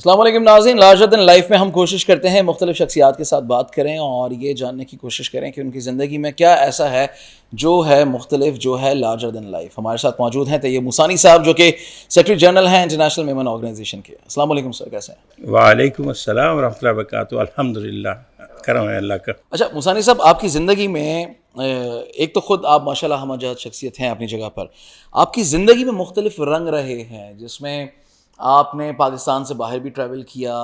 السلام علیکم ناظرین، لارجر دین لائف میں ہم کوشش کرتے ہیں مختلف شخصیات کے ساتھ بات کریں اور یہ جاننے کی کوشش کریں کہ ان کی زندگی میں کیا ایسا ہے جو ہے مختلف، جو ہے لارجر دین لائف۔ ہمارے ساتھ موجود ہیں طیب موسانی صاحب، جو کہ سیکرٹری جنرل ہیں انٹرنیشنل میمن آرگنائزیشن کے۔ السلام علیکم سر، کیسے ہیں؟ وعلیکم السلام ورحمۃ اللہ وبرکاتہ۔ الحمدللہ، کرم ہے اللہ کا۔ اچھا موسانی صاحب، آپ کی زندگی میں ایک تو خود آپ ماشاء اللہ ہمہ جہت شخصیت ہیں اپنی جگہ پر، آپ کی زندگی میں مختلف رنگ رہے ہیں، جس میں آپ نے پاکستان سے باہر بھی ٹریول کیا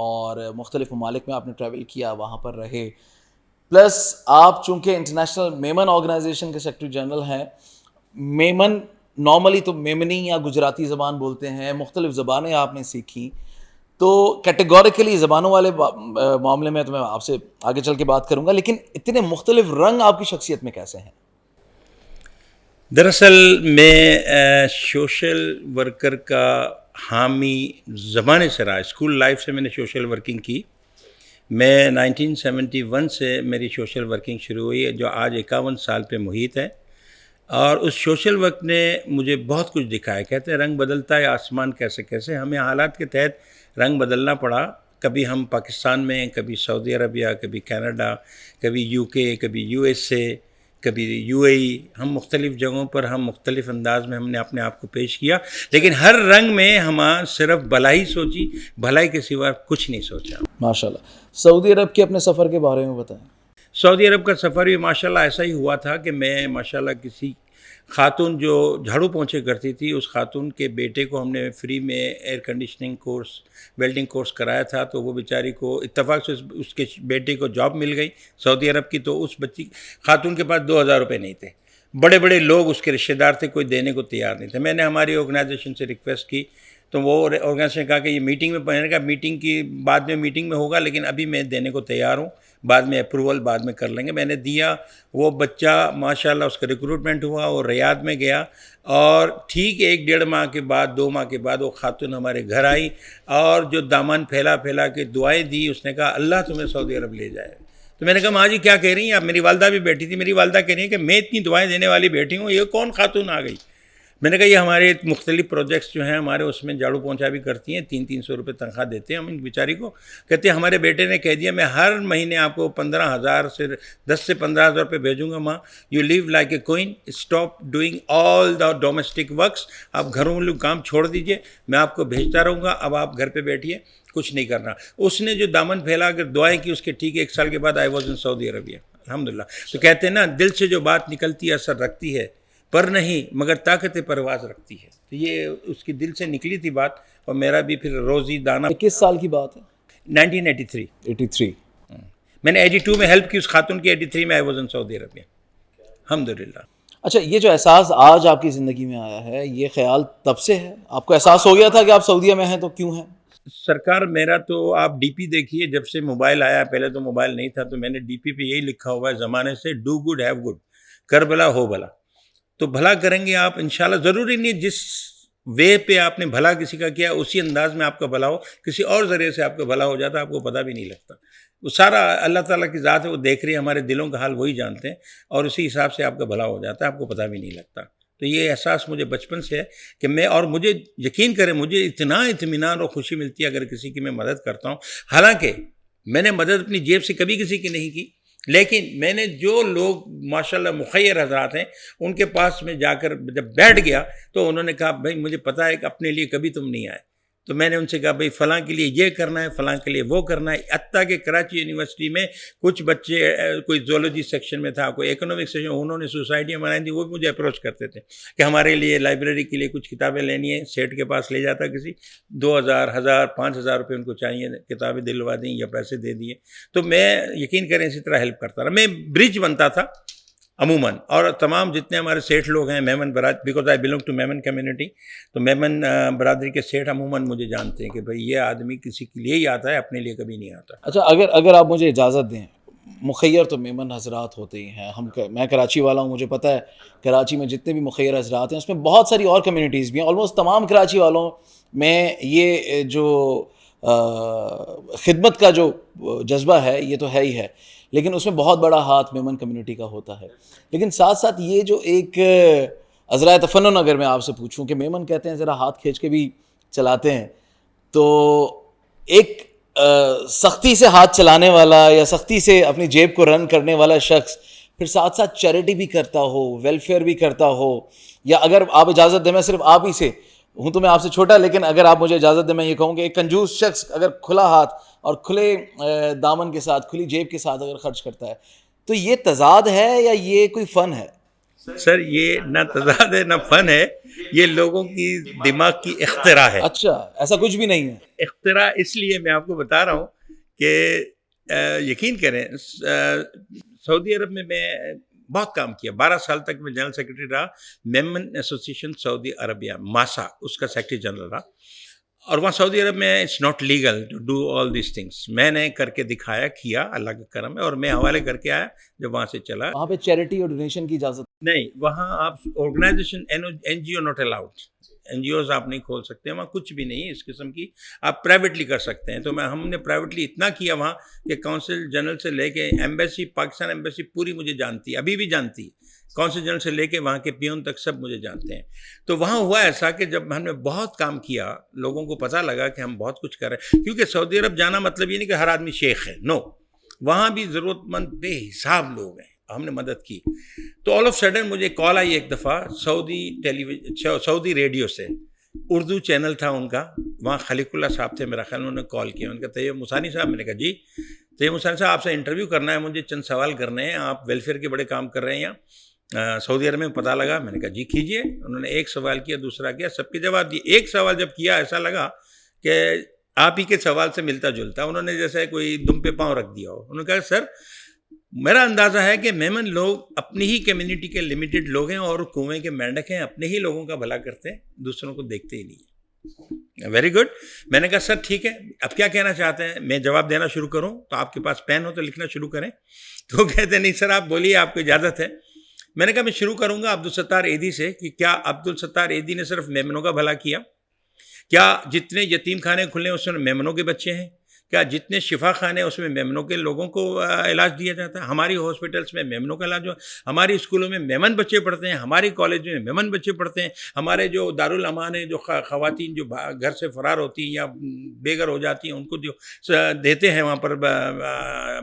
اور مختلف ممالک میں آپ نے ٹریول کیا، وہاں پر رہے، پلس آپ چونکہ انٹرنیشنل میمن آرگنائزیشن کے سیکرٹری جنرل ہیں۔ میمن نارملی تو میمنی یا گجراتی زبان بولتے ہیں، مختلف زبانیں آپ نے سیکھیں، تو کیٹیگوریکلی زبانوں والے معاملے میں تو میں آپ سے آگے چل کے بات کروں گا، لیکن اتنے مختلف رنگ آپ کی شخصیت میں کیسے ہیں؟ دراصل میں سوشل ورکر کا حامی زمانے سے رہا، اسکول لائف سے میں نے سوشل ورکنگ کی۔ میں 1971 سے میری سوشل ورکنگ شروع ہوئی ہے، جو آج 51 سال پہ محیط ہے، اور اس سوشل ورک نے مجھے بہت کچھ دکھایا۔ کہتے ہیں رنگ بدلتا ہے آسمان کیسے کیسے، ہمیں حالات کے تحت رنگ بدلنا پڑا۔ کبھی ہم پاکستان میں، کبھی سعودی عربیہ، کبھی کینیڈا، کبھی یو کے، کبھی یو ایس اے، کبھی یو اے ای، ہم مختلف جگہوں پر ہم مختلف انداز میں ہم نے اپنے آپ کو پیش کیا، لیکن ہر رنگ میں ہم صرف بھلائی سوچی، بھلائی کے سوا کچھ نہیں سوچا۔ ماشاء اللہ۔ سعودی عرب کے اپنے سفر کے بارے میں بتائیں۔ سعودی عرب کا سفر بھی ماشاءاللہ ایسا ہی ہوا تھا کہ میں ماشاءاللہ کسی خاتون جو جھاڑو پونچھے کرتی تھی، اس خاتون کے بیٹے کو ہم نے فری میں air conditioning course, welding course کرایا تھا، تو وہ بیچاری کو اتفاق سے اس کے بیٹے کو جاب مل گئی سعودی عرب کی، تو اس بچی خاتون کے پاس 2000 روپے نہیں تھے۔ بڑے بڑے لوگ اس کے رشتہ دار تھے، کوئی دینے کو تیار نہیں تھے۔ میں نے ہماری آرگنائزیشن سے ریکویسٹ کی، تو وہ آرگنائزیشن نے کہا کہ یہ میٹنگ میں، میں نے کہا میٹنگ کی بعد میں میٹنگ میں ہوگا، لیکن ابھی میں دینے کو تیار ہوں، بعد میں اپروول بعد میں کر لیں گے۔ میں نے دیا، وہ بچہ ماشاءاللہ اس کا ریکروٹمنٹ ہوا، وہ ریاض میں گیا، اور ٹھیک 1-1.5 ماہ کے بعد، 2 ماہ کے بعد وہ خاتون ہمارے گھر آئی، اور جو دامن پھیلا پھیلا کے دعائیں دی، اس نے کہا اللہ تمہیں سعودی عرب لے جائے۔ تو میں نے کہا ماں جی کیا کہہ رہی ہیں آپ؟ میری والدہ بھی بیٹھی تھی، میری والدہ کہہ رہی ہیں کہ میں اتنی دعائیں دینے والی بیٹھی ہوں، یہ کون خاتون آ گئی؟ میں نے کہا یہ ہمارے مختلف پروجیکٹس جو ہیں ہمارے، اس میں جھاڑو پونچھا بھی کرتی ہیں، 300 روپے تنخواہ دیتے ہیں ہم ان بیچاری کو۔ کہتے ہیں ہمارے بیٹے نے کہہ دیا میں ہر مہینے آپ کو 15,000 سے 10 سے 15,000 روپے بھیجوں گا ماں، you live like a queen, stop doing all the domestic works, آپ گھریلو کام چھوڑ دیجئے، میں آپ کو بھیجتا رہوں گا، اب آپ گھر پہ بیٹھیے، کچھ نہیں کرنا۔ اس نے جو دامن پھیلا کر دعائیں کی، اس کے ٹھیک 1 سال کے بعد آئی واز ان سعودی عربیہ، الحمدللہ۔ تو کہتے ہیں نا دل سے جو بات نکلتی ہے اثر رکھتی ہے، پر نہیں مگر طاقت پرواز رکھتی ہے۔ تو یہ اس کی دل سے نکلی تھی بات، اور میرا بھی پھر روزی دانہ۔ کس سال کی بات ہے؟ 1983۔ 83۔ میں نے 82 میں ہیلپ کی اس خاتون کی، 83 میں آئی واز ان سعودی عربیہ، الحمدللہ۔ اچھا، یہ جو احساس آج آپ کی زندگی میں آیا ہے، یہ خیال تب سے ہے؟ آپ کو احساس ہو گیا تھا کہ آپ سعودیہ میں ہیں تو کیوں ہیں؟ سرکار میرا تو آپ ڈی پی دیکھیے، جب سے موبائل آیا، پہلے تو موبائل نہیں تھا، تو میں نے ڈی پی پہ یہی لکھا ہوا ہے زمانے سے، ڈو گڈ ہیو گڈ، کر بھلا ہو بھلا۔ تو بھلا کریں گے آپ انشاءاللہ، ضروری نہیں جس وے پہ آپ نے بھلا کسی کا کیا اسی انداز میں آپ کا بھلا ہو، کسی اور ذریعے سے آپ کا بھلا ہو جاتا ہے، آپ کو پتہ بھی نہیں لگتا۔ وہ سارا اللہ تعالیٰ کی ذات ہے، وہ دیکھ رہی ہے، ہمارے دلوں کا حال وہی جانتے ہیں، اور اسی حساب سے آپ کا بھلا ہو جاتا ہے، آپ کو پتہ بھی نہیں لگتا۔ تو یہ احساس مجھے بچپن سے ہے کہ میں، اور مجھے یقین کریں مجھے اتنا اطمینان اور خوشی ملتی ہے اگر کسی کی میں مدد کرتا ہوں۔ حالانکہ میں نے مدد اپنی جیب سے کبھی کسی کی نہیں کی، لیکن میں نے جو لوگ ماشاءاللہ مخیر حضرات ہیں ان کے پاس میں جا کر جب بیٹھ گیا، تو انہوں نے کہا بھائی مجھے پتہ ہے کہ اپنے لیے کبھی تم نہیں آئے، تو میں نے ان سے کہا بھائی فلاں کے لیے یہ کرنا ہے، فلاں کے لیے وہ کرنا ہے۔ حتیٰ کہ کراچی یونیورسٹی میں کچھ بچے، کوئی زولوجی سیکشن میں تھا، کوئی اکنامک سیکشن، انہوں نے سوسائٹیاں بنائی تھیں، وہ بھی مجھے اپروچ کرتے تھے کہ ہمارے لیے لائبریری کے لیے کچھ کتابیں لینی ہیں۔ سیٹ کے پاس لے جاتا کسی، 2000، 1000، 5000 روپے ان کو چاہیے، کتابیں دلوا دیں یا پیسے دے دیے، تو میں یقین کریں اسی طرح ہیلپ کرتا رہا، میں برج بنتا تھا عموماً۔ اور تمام جتنے ہمارے سیٹھ لوگ ہیں میمن برادری، because I belong to Memon community, تو میمن برادری کے سیٹھ عموماً مجھے جانتے ہیں کہ بھائی یہ آدمی کسی کے لیے ہی آتا ہے، اپنے لیے کبھی نہیں آتا۔ اچھا، اگر آپ مجھے اجازت دیں، مخیر تو میمن حضرات ہوتے ہی ہیں، میں کراچی والا ہوں، مجھے پتہ ہے کراچی میں جتنے بھی مخیر حضرات ہیں اس میں بہت ساری اور کمیونٹیز بھی ہیں، آلموسٹ تمام کراچی والوں میں یہ جو خدمت کا جو جذبہ ہے یہ تو ہے ہی ہے، لیکن اس میں بہت بڑا ہاتھ میمن کمیونٹی کا ہوتا ہے۔ لیکن ساتھ ساتھ یہ جو ایک عذرائے تفنن اگر میں آپ سے پوچھوں کہ میمن کہتے ہیں ذرا ہاتھ کھینچ کے بھی چلاتے ہیں، تو ایک سختی سے ہاتھ چلانے والا یا سختی سے اپنی جیب کو رن کرنے والا شخص پھر ساتھ ساتھ چیریٹی بھی کرتا ہو, ویلفیئر بھی کرتا ہو, یا اگر آپ اجازت دیں میں صرف آپ ہی سے ہوں تو میں آپ سے چھوٹا, لیکن اگر آپ مجھے اجازت دیں میں یہ کہوں کہ ایک کنجوس شخص اگر کھلا ہاتھ اور کھلے دامن کے ساتھ, کھلی جیب کے ساتھ اگر خرچ کرتا ہے تو یہ تضاد ہے یا یہ کوئی فن ہے؟ سر یہ نہ تضاد ہے نہ فن ہے, یہ لوگوں کی دماغ کی اختراع ہے. اچھا, ایسا کچھ بھی نہیں ہے. اختراع اس لیے میں آپ کو بتا رہا ہوں کہ یقین کریں سعودی عرب میں بہت کام کیا. 12 سال تک میں جنرل سیکرٹری رہا میمن ایسوسیشن سعودی عربیہ, ماسا اس کا سیکرٹری جنرل رہا. اور وہاں سعودی عرب میں it's not legal to do all these things. میں نے کر کے دکھایا, کیا, اللہ کا کرم ہے, اور میں حوالے کر کے آیا جب وہاں سے چلا. وہاں پہ چیریٹی اور ڈونیشن کی اجازت نہیں, وہاں آپ organization N G O not allowed, N G Os آپ نہیں کھول سکتے, وہاں کچھ بھی نہیں اس قسم کی, آپ پرائیویٹلی کر سکتے ہیں. تو ہم نے پرائیویٹلی اتنا کیا وہاں کہ کونسل جنرل سے لے کے ایمبیسی, پاکستان ایمبیسی پوری مجھے جانتی ہے, ابھی بھی جانتی ہے, کونسل جنرل سے لے کے وہاں کے پیون تک سب مجھے جانتے ہیں. تو وہاں ہوا ایسا کہ جب ہم نے بہت کام کیا, لوگوں کو پتہ لگا کہ ہم بہت کچھ کر رہے ہیں, کیونکہ سعودی عرب جانا مطلب یہ نہیں کہ ہر آدمی شیخ ہے, نو, وہاں بھی ضرورت مند بے حساب لوگ ہیں, ہم نے مدد کی. تو آل آف سڈن مجھے کال آئی ایک دفعہ سعودی ریڈیو سے, اردو چینل تھا ان کا, وہاں خلیق اللہ صاحب تھے میرا خیال, انہوں نے کال کیا, ان کا طیب مسانی صاحب. میں نے کہا جی طیب مسانی صاحب آپ سے انٹرویو کرنا ہے, مجھے چند سوال کرنے ہیں, آپ ویلفیئر کے بڑے کام کر رہے ہیں یہاں سعودی عرب میں, پتہ لگا. میں نے کہا جی کیجئے. انہوں نے ایک سوال کیا, دوسرا کیا, سب کے جواب دیے. ایک سوال جب کیا ایسا لگا کہ آپ ہی کے سوال سے ملتا جلتا, انہوں نے جیسے کوئی دم پہ پاؤں رکھ دیا ہو. انہوں نے کہا سر میرا اندازہ ہے کہ میمن لوگ اپنی ہی کمیونٹی کے لمیٹڈ لوگ ہیں اور کنویں کے مینڈک ہیں, اپنے ہی لوگوں کا بھلا کرتے ہیں, دوسروں کو دیکھتے ہی نہیں ہیں. Very good. میں نے کہا سر ٹھیک ہے, اب کیا کہنا چاہتے ہیں, میں جواب دینا شروع کروں تو آپ کے پاس پین ہو تو لکھنا شروع کریں. تو کہتے نہیں سر آپ بولیے, آپ کو اجازت ہے. میں نے کہا میں شروع کروں گا عبدالستار ایدھی سے, کہ کیا عبدالستار ایدھی نے صرف میمنوں کا بھلا کیا؟ کیا جتنے یتیم خانے کھلے ہیں اس میں میمنوں کے بچے ہیں؟ کیا جتنے شفا خانے اس میں میمنوں کے لوگوں کو علاج دیا جاتا ہے؟ ہماری ہاسپٹلس میں میمنوں کا علاج ہو, ہماری اسکولوں میں میمن بچے پڑھتے ہیں, ہماری کالج میں میمن بچے پڑھتے ہیں, ہمارے جو دارالامان ہیں, جو خواتین جو گھر سے فرار ہوتی ہیں یا بے گھر ہو جاتی ہیں, ان کو جو دیتے ہیں وہاں پر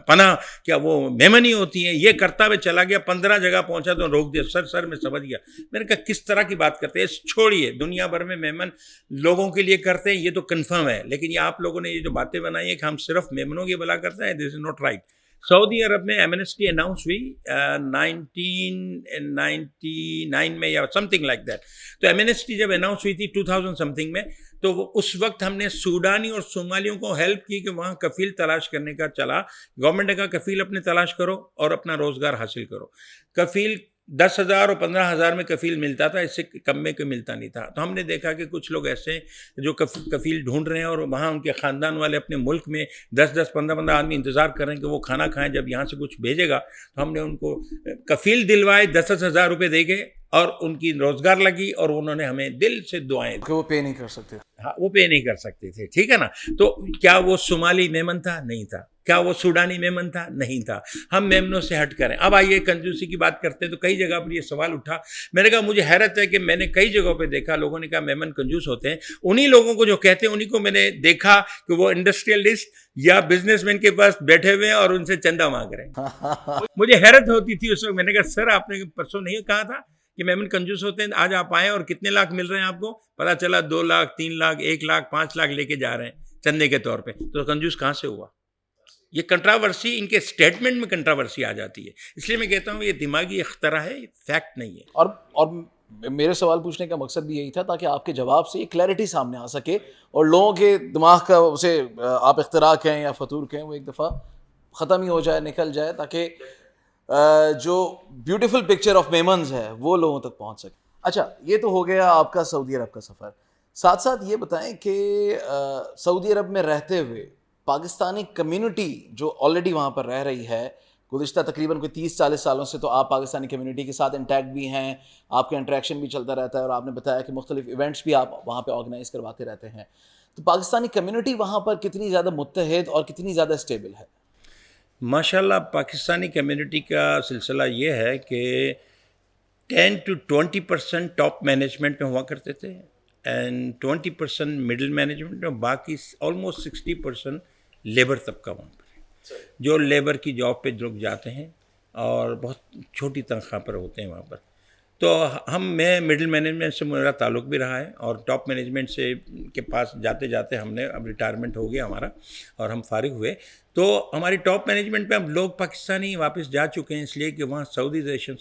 پناہ, کیا وہ میمن ہی ہوتی ہیں؟ یہ کرتا ہوئے چلا گیا, 15 جگہ پہنچا تو روک دیا. سر میں سمجھ گیا. میں نے کہا کس طرح کی بات کرتے ہیں, چھوڑیے, دنیا بھر میں میمن لوگوں کے لیے کرتے ہیں, یہ تو کنفرم ہے, لیکن یہ آپ لوگوں نے یہ جو باتیں بنائی ہیں کہ ہم صرف میمنوں کی بھلا کرتے ہیں, دس از ناٹ رائٹ. سعودی عرب میں ایمنسٹی اناؤنس ہوئی 1999 میں یا سم تھنگ لائک دیٹ. تو ایمنسٹی جب اناؤنس ہوئی تھی 2000 سم تھنگ میں, تو اس وقت ہم نے سوڈانی اور صومالیوں کو ہیلپ کی کہ وہاں کفیل تلاش کرنے کا چلا. گورنمنٹ نے کہا کفیل اپنے تلاش کرو اور اپنا روزگار حاصل کرو. کفیل 10,000 اور 15,000 میں کفیل ملتا تھا, اس سے کم میں کوئی ملتا نہیں تھا. تو ہم نے دیکھا کہ کچھ لوگ ایسے جو کفیل ڈھونڈ رہے ہیں اور وہاں ان کے خاندان والے اپنے ملک میں 10-10 15-15 آدمی انتظار کر رہے ہیں کہ وہ کھانا کھائیں, جب یہاں سے کچھ بھیجے گا. تو ہم نے ان کو کفیل دلوائے, 10,000 روپے دے گئے اور ان کی روزگار لگی, اور انہوں نے ہمیں دل سے دعائیں دی. کہ وہ پے نہیں کر سکتے. ہاں وہ پے نہیں کر سکتے تھے, ٹھیک ہے نا. تو کیا وہ صومالی میمن تھا؟ نہیں تھا. کیا وہ سوڈانی میمن تھا؟ نہیں تھا. ہم میمنوں سے ہٹ کریں. اب آئیے کنجوسی کی بات کرتے ہیں. تو کئی جگہ پر یہ سوال اٹھا, میں نے کہا مجھے حیرت ہے کہ میں نے کئی جگہوں پہ دیکھا لوگوں نے کہا میمن کنجوس ہوتے ہیں. انہی لوگوں کو جو کہتے ہیں انہی کو میں نے دیکھا کہ وہ انڈسٹریلسٹ یا بزنس مین کے پاس بیٹھے ہوئے ہیں اور ان سے چندہ مانگ رہے ہیں. مجھے حیرت ہوتی تھی اس وقت. میں نے کہا سر آپ نے پرسوں نہیں کہا تھا کہ میمن کنجوس ہوتے ہیں؟ آج آپ آئے اور کتنے لاکھ مل رہے ہیں آپ کو؟ پتا چلا 2 لاکھ 3 لاکھ 1 لاکھ 5 لاکھ لے کے جا رہے ہیں چندے کے طور پہ. تو کنجوس کہاں سے ہوا؟ یہ کنٹراورسی, ان کے سٹیٹمنٹ میں کنٹراورسی آ جاتی ہے. اس لیے میں کہتا ہوں یہ دماغی اختراع ہے, فیکٹ نہیں ہے. اور میرے سوال پوچھنے کا مقصد بھی یہی تھا تاکہ آپ کے جواب سے یہ کلیئرٹی سامنے آ سکے اور لوگوں کے دماغ کا اسے آپ اختراع کہیں یا فطور کہیں وہ ایک دفعہ ختم ہی ہو جائے, نکل جائے, تاکہ جو بیوٹیفل پکچر آف میمنز ہے وہ لوگوں تک پہنچ سکے. اچھا, یہ تو ہو گیا آپ کا سعودی عرب کا سفر. ساتھ ساتھ یہ بتائیں کہ سعودی عرب میں رہتے ہوئے پاکستانی کمیونٹی جو آلریڈی وہاں پر رہ رہی ہے, گزشتہ تقریباً کوئی 30-40 سالوں سے تو آپ پاکستانی کمیونٹی کے ساتھ انٹیکٹ بھی ہیں, آپ کا انٹریکشن بھی چلتا رہتا ہے, اور آپ نے بتایا کہ مختلف ایونٹس بھی آپ وہاں پہ آرگنائز کرواتے رہتے ہیں. تو پاکستانی کمیونٹی وہاں پر کتنی زیادہ متحد اور کتنی زیادہ اسٹیبل ہے؟ ماشاءاللہ پاکستانی کمیونٹی کا سلسلہ یہ ہے کہ 10 to 20% ٹاپ مینجمنٹ میں ہوا کرتے تھے, اینڈ 20% مڈل مینجمنٹ اور باقی آلموسٹ 60% لیبر طبقہ وہاں پر ہے، جو لیبر کی جاب پہ لوگ جاتے ہیں اور بہت چھوٹی تنخواہ پر ہوتے ہیں وہاں پر. تو میں مڈل مینجمنٹ سے میرا تعلق بھی رہا ہے، اور ٹاپ مینجمنٹ سے کے پاس جاتے جاتے ہم نے اب ریٹائرمنٹ ہو گیا ہمارا اور ہم فارغ ہوئے. تو ہماری ٹاپ مینجمنٹ میں اب لوگ پاکستانی واپس جا چکے ہیں، اس لیے کہ وہاں سعودیزیشن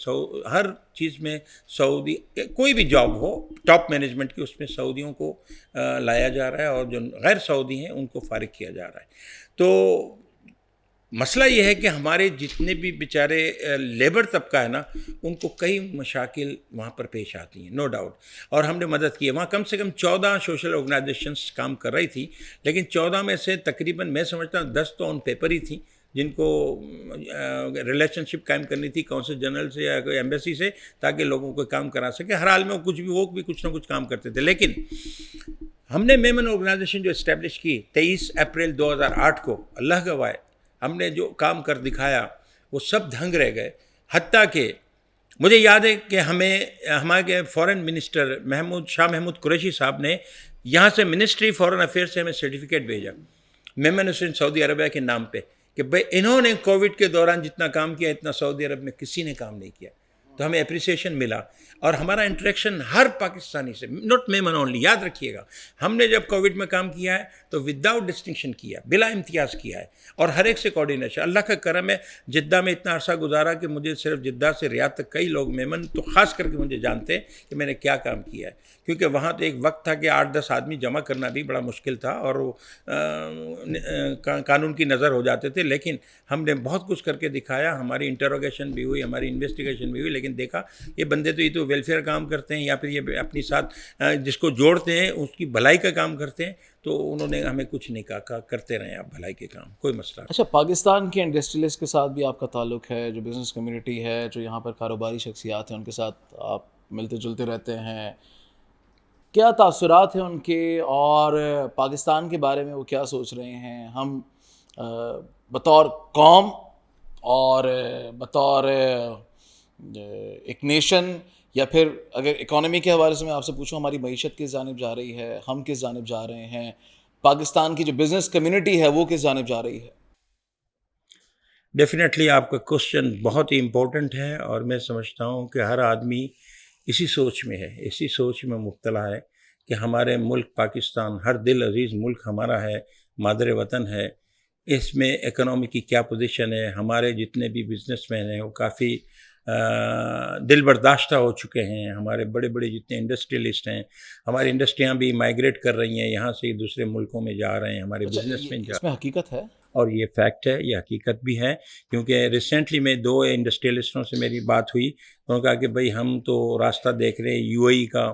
ہر چیز میں سعودی کوئی بھی جاب ہو ٹاپ مینجمنٹ کی، اس میں سعودیوں کو لایا جا رہا ہے، اور جو غیر سعودی ہیں ان کو فارغ کیا جا رہا ہے. تو مسئلہ یہ ہے کہ ہمارے جتنے بھی بیچارے لیبر طبقہ ہے نا، ان کو کئی مشاکل وہاں پر پیش آتی ہیں، نو ڈاؤٹ، اور ہم نے مدد کی ہے. وہاں کم سے کم 14 سوشل آرگنائزیشنس کام کر رہی تھی، لیکن 14 میں سے تقریباً میں سمجھتا ہوں 10 تو آن پیپر ہی تھیں، جن کو ریلیشن شپ قائم کرنی تھی کونسل جنرل سے یا کوئی ایمبیسی سے، تاکہ لوگوں کو کام کرا سکے. ہر حال میں وہ بھی کچھ نہ کچھ کام کرتے تھے. لیکن ہم نے میمن آرگنائزیشن جو اسٹیبلش کی 23 اپریل 2008 کو، اللہ گواہ ہے ہم نے جو کام کر دکھایا وہ سب دھنگ رہ گئے. حتیٰ کہ مجھے یاد ہے کہ ہمارے فورن منسٹر شاہ محمود قریشی صاحب نے یہاں سے منسٹری فورن افیئر سے ہمیں سرٹیفکیٹ بھیجا میمن حسین سعودی عربیہ کے نام پہ، کہ بھائی انہوں نے کووڈ کے دوران جتنا کام کیا اتنا سعودی عرب میں کسی نے کام نہیں کیا. تو ہمیں اپریسیشن ملا، اور ہمارا انٹریکشن ہر پاکستانی سے، ناٹ میمن اونلی، یاد رکھیے گا ہم نے جب کووڈ میں کام کیا ہے تو وداؤٹ ڈسٹنکشن کیا، بلا امتیاز کیا ہے، اور ہر ایک سے کوآرڈینیشن. اللہ کا کرم ہے جدہ میں اتنا عرصہ گزارا کہ مجھے صرف جدہ سے ریاض تک کئی لوگ میمن تو خاص کر کے مجھے جانتے ہیں کہ میں نے کیا کام کیا ہے، کیونکہ وہاں تو ایک وقت تھا کہ 8-10 آدمی جمع کرنا بھی بڑا مشکل تھا، اور وہ قانون کی نظر ہو جاتے تھے. لیکن ہم نے بہت کچھ کر کے دکھایا، ہماری انٹروگیشن بھی ہوئی، ہماری انویسٹیگیشن بھی ہوئی، لیکن دیکھا یہ بندے تو ویلفیئر کام کرتے ہیں، یا پھر یہ اپنی ساتھ جس کو جوڑتے ہیں اس کی بھلائی کا کام کرتے ہیں. تو انہوں نے ہمیں کچھ نہیں کہا، کرتے رہیں آپ بھلائی کے کام، کوئی مسئلہ. اچھا، پاکستان کے انڈسٹریلسٹ کے ساتھ بھی آپ کا تعلق ہے، جو بزنس کمیونٹی ہے، جو یہاں پر کاروباری شخصیات ہیں، ان کے ساتھ آپ ملتے جلتے رہتے ہیں، کیا تاثرات ہیں ان کے، اور پاکستان کے بارے میں وہ کیا سوچ رہے ہیں؟ ہم بطور قوم اور بطور ایک نیشن، یا پھر اگر اکانومی کے حوالے سے میں آپ سے پوچھوں ہماری معیشت کس جانب جا رہی ہے، ہم کس جانب جا رہے ہیں، پاکستان کی جو بزنس کمیونٹی ہے وہ کس جانب جا رہی ہے؟ ڈیفینیٹلی آپ کا کوشچن بہت ہی امپورٹنٹ ہے، اور میں سمجھتا ہوں کہ ہر آدمی اسی سوچ میں ہے، اسی سوچ میں مبتلا ہے کہ ہمارے ملک پاکستان، ہر دل عزیز ملک ہمارا ہے، مادر وطن ہے، اس میں اکنامی کی کیا پوزیشن ہے. ہمارے جتنے بھی بزنس مین ہیں وہ کافی دل برداشتہ ہو چکے ہیں. ہمارے بڑے بڑے جتنے انڈسٹریلسٹ ہیں، ہماری انڈسٹریاں بھی مائیگریٹ کر رہی ہیں، یہاں سے دوسرے ملکوں میں جا رہے ہیں، ہمارے بزنس مین اس میں حقیقت ہے؟ اور یہ فیکٹ ہے، یہ حقیقت بھی ہے. کیونکہ ریسنٹلی میں 2 انڈسٹریلسٹوں سے میری بات ہوئی، انہوں نے کہا کہ بھائی ہم تو راستہ دیکھ رہے ہیں یو اے ای کا،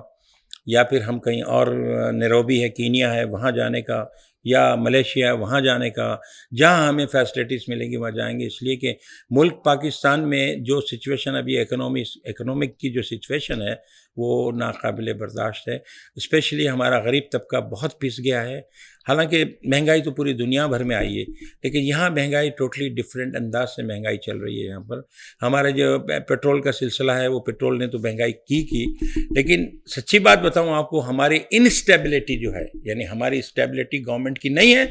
یا پھر ہم کہیں اور نیروبی ہے، کینیا ہے، وہاں جانے کا، یا ملیشیا وہاں جانے کا، جہاں ہمیں فیسلٹیز ملیں گی وہاں جائیں گے. اس لیے کہ ملک پاکستان میں جو سچویشن ابھی اکنامک کی جو سچویشن ہے وہ ناقابل برداشت ہے. اسپیشلی ہمارا غریب طبقہ بہت پس گیا ہے. حالانکہ مہنگائی تو پوری دنیا بھر میں آئی ہے، لیکن یہاں مہنگائی ٹوٹلی ڈفرینٹ انداز سے مہنگائی چل رہی ہے. یہاں پر ہمارا جو پیٹرول کا سلسلہ ہے، وہ پیٹرول نے تو مہنگائی کی، لیکن سچی بات بتاؤں آپ کو، ہماری انسٹیبلٹی جو ہے، یعنی ہماری اسٹیبلٹی گورنمنٹ کی نہیں ہے،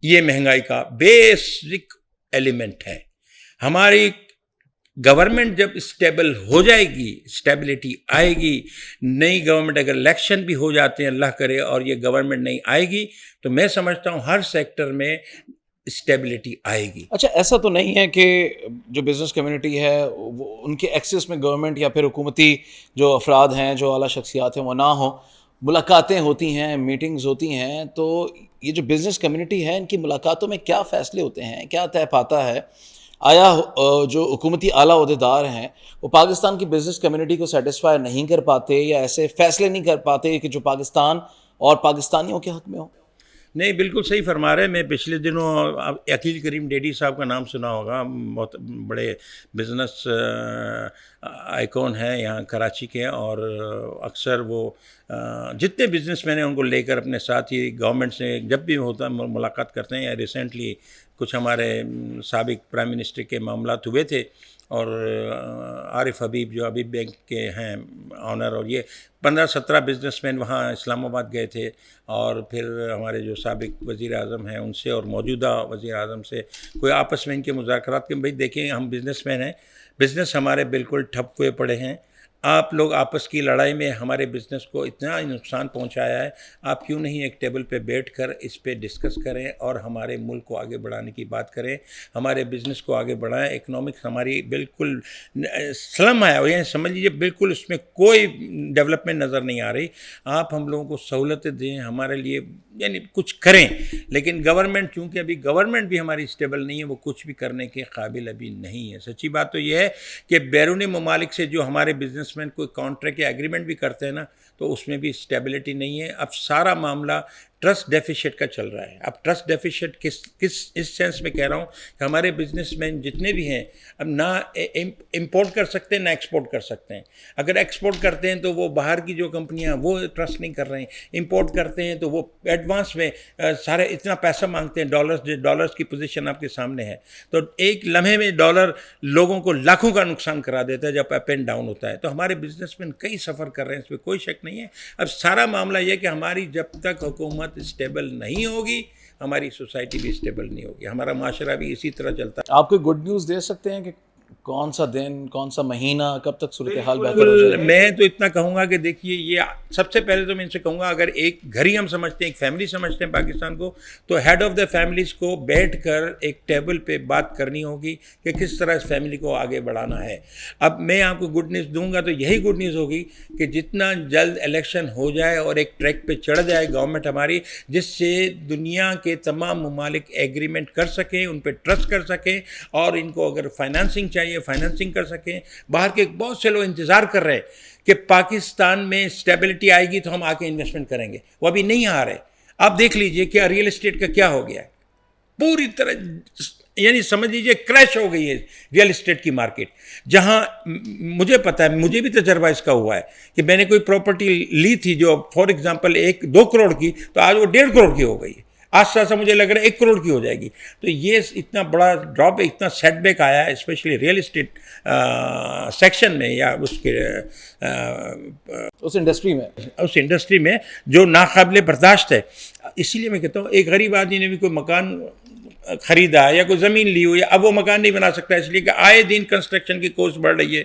یہ مہنگائی کا بیسک ایلیمنٹ ہے. ہماری گورنمنٹ جب اسٹیبل ہو جائے گی، اسٹیبلٹی آئے گی، نئی گورنمنٹ اگر الیکشن بھی ہو جاتے ہیں اللہ کرے اور یہ گورنمنٹ نہیں آئے گی، تو میں سمجھتا ہوں ہر سیکٹر میں اسٹیبلٹی آئے گی. اچھا، ایسا تو نہیں ہے کہ جو بزنس کمیونٹی ہے وہ ان کے ایکسس میں گورنمنٹ یا پھر حکومتی جو افراد ہیں، جو اعلیٰ شخصیات ہیں، وہ نہ ہوں؟ ملاقاتیں ہوتی ہیں، میٹنگز ہوتی ہیں، تو یہ جو بزنس کمیونٹی ہے ان کی ملاقاتوں میں کیا فیصلے ہوتے ہیں، کیا طے پاتا ہے؟ آیا جو حکومتی اعلیٰ عہدیدار ہیں وہ پاکستان کی بزنس کمیونٹی کو سیٹسفائی نہیں کر پاتے، یا ایسے فیصلے نہیں کر پاتے کہ جو پاکستان اور پاکستانیوں کے حق میں ہوں؟ نہیں، بالکل صحیح فرما رہے ہیں. میں پچھلے دنوں عقیل کریم ڈیڈی صاحب کا نام سنا ہوگا، بہت بڑے بزنس آئیکون ہیں یہاں کراچی کے، اور اکثر وہ جتنے بزنس مین ہیں ان کو لے کر اپنے ساتھ ہی گورنمنٹ سے جب بھی ہوتا ملاقات کرتے ہیں. یا ریسنٹلی کچھ ہمارے سابق پرائم منسٹر کے معاملات ہوئے تھے، اور عارف حبیب جو حبیب بینک کے ہیں آنر، اور یہ 15-17 بزنس مین وہاں اسلام آباد گئے تھے، اور پھر ہمارے جو سابق وزیر اعظم ہیں ان سے اور موجودہ وزیر اعظم سے کوئی آپس میں ان کے مذاکرات کے بھائی دیکھیں ہم بزنس مین ہیں، بزنس ہمارے بالکل ٹھپ ہوئے پڑے ہیں، آپ لوگ آپس کی لڑائی میں ہمارے بزنس کو اتنا نقصان پہنچایا ہے، آپ کیوں نہیں ایک ٹیبل پہ بیٹھ کر اس پہ ڈسکس کریں اور ہمارے ملک کو آگے بڑھانے کی بات کریں، ہمارے بزنس کو آگے بڑھائیں۔ اکنامکس ہماری بالکل سلم ہے، یعنی سمجھ لیجیے بالکل اس میں کوئی ڈیولپمنٹ نظر نہیں آ رہی۔ آپ ہم لوگوں کو سہولتیں دیں، ہمارے لیے یعنی کچھ کریں، لیکن گورنمنٹ چونکہ ابھی گورنمنٹ بھی ہماری اسٹیبل نہیں ہے، وہ کچھ بھی کرنے کے قابل ابھی نہیں ہے۔ سچی بات تو یہ ہے کہ بیرونی ممالک سے جو ہمارے بزنس مین کوئی کانٹریکٹ یا ایگریمنٹ بھی کرتے ہیں نا، تو اس میں بھی اسٹیبلٹی نہیں ہے۔ اب سارا معاملہ ٹرسٹ ڈیفیشٹ کا چل رہا ہے۔ اب ٹرسٹ ڈیفیشٹ کس اس سینس میں کہہ رہا ہوں کہ ہمارے بزنس مین جتنے بھی ہیں اب نہ امپورٹ کر سکتے ہیں نہ ایکسپورٹ کر سکتے ہیں۔ اگر ایکسپورٹ کرتے ہیں تو وہ باہر کی جو کمپنیاں وہ ٹرسٹ نہیں کر رہے ہیں، امپورٹ کرتے ہیں تو وہ ایڈوانس میں سارے اتنا پیسہ مانگتے ہیں، ڈالرز کی پوزیشن آپ کے سامنے ہے، تو ایک لمحے میں ڈالر لوگوں کو لاکھوں کا نقصان کرا دیتا ہے جب اپ اینڈ ڈاؤن ہوتا ہے۔ تو ہمارے بزنس مین کئی سفر کر رہے ہیں، اس پہ کوئی شک نہیں ہے۔ اب سارا معاملہ یہ کہ ہماری جب تک حکومت اسٹیبل نہیں ہوگی ہماری سوسائٹی بھی اسٹیبل نہیں ہوگی، ہمارا معاشرہ بھی اسی طرح چلتا ہے۔ آپ کوئی گڈ نیوز دے سکتے ہیں کہ کون سا دن، کون سا مہینہ، کب تک صورتحال بہتر ہو جائے گی؟ میں تو اتنا کہوں گا کہ دیکھیے یہ سب سے پہلے تو میں ان سے کہوں گا اگر ایک گھر ہی ہم سمجھتے ہیں، ایک فیملی سمجھتے ہیں پاکستان کو، تو ہیڈ آف دا فیملیز کو بیٹھ کر ایک ٹیبل پہ بات کرنی ہوگی کہ کس طرح اس فیملی کو آگے بڑھانا ہے۔ اب میں آپ کو گڈ نیوز دوں گا تو یہی گڈ نیوز ہوگی کہ جتنا جلد الیکشن ہو جائے اور ایک ٹریک پہ چڑھ جائے گورنمنٹ ہماری، جس سے دنیا کے تمام ممالک ایگریمنٹ کر سکیں، ان پہ ٹرسٹ کر سکیں، اور ان کو اگر فائنانسنگ چاہیے فائنانسنگ کر سکیں۔ باہر کے بہت سے لوگ انتظار کر رہے ہیں کہ پاکستان میں اسٹیبلٹی آئے گی تو ہم آ کے انویسٹمنٹ کریں گے، وہ ابھی نہیں آ رہے۔ آپ دیکھ لیجئے کہ ریئل اسٹیٹ کا کیا ہو گیا ہے، پوری طرح یعنی سمجھ لیجئے کریش ہو گئی ہے ریئل اسٹیٹ کی مارکیٹ۔ جہاں مجھے پتا ہے، مجھے بھی تجربہ اس کا ہوا ہے کہ میں نے کوئی پراپرٹی لی تھی جو فار ایگزامپل 1-2 کروڑ کی، تو آج وہ 1.5 کروڑ کی ہو گئی ہے، آج سا مجھے لگ رہا ہے 1 کروڑ کی ہو جائے گی۔ تو یہ اتنا بڑا ڈراپ ہے، اتنا سیٹ بیک آیا ہے اسپیشلی ریئل اسٹیٹ سیکشن میں یا اس انڈسٹری میں جو ناقابل برداشت ہے۔ اسی لیے میں کہتا ہوں ایک غریب آدمی نے بھی کوئی مکان خریدا یا کوئی زمین لی ہو، یا اب وہ مکان نہیں بنا سکتا، اس لیے کہ آئے دن کنسٹرکشن کی کوسٹ بڑھ رہی ہے،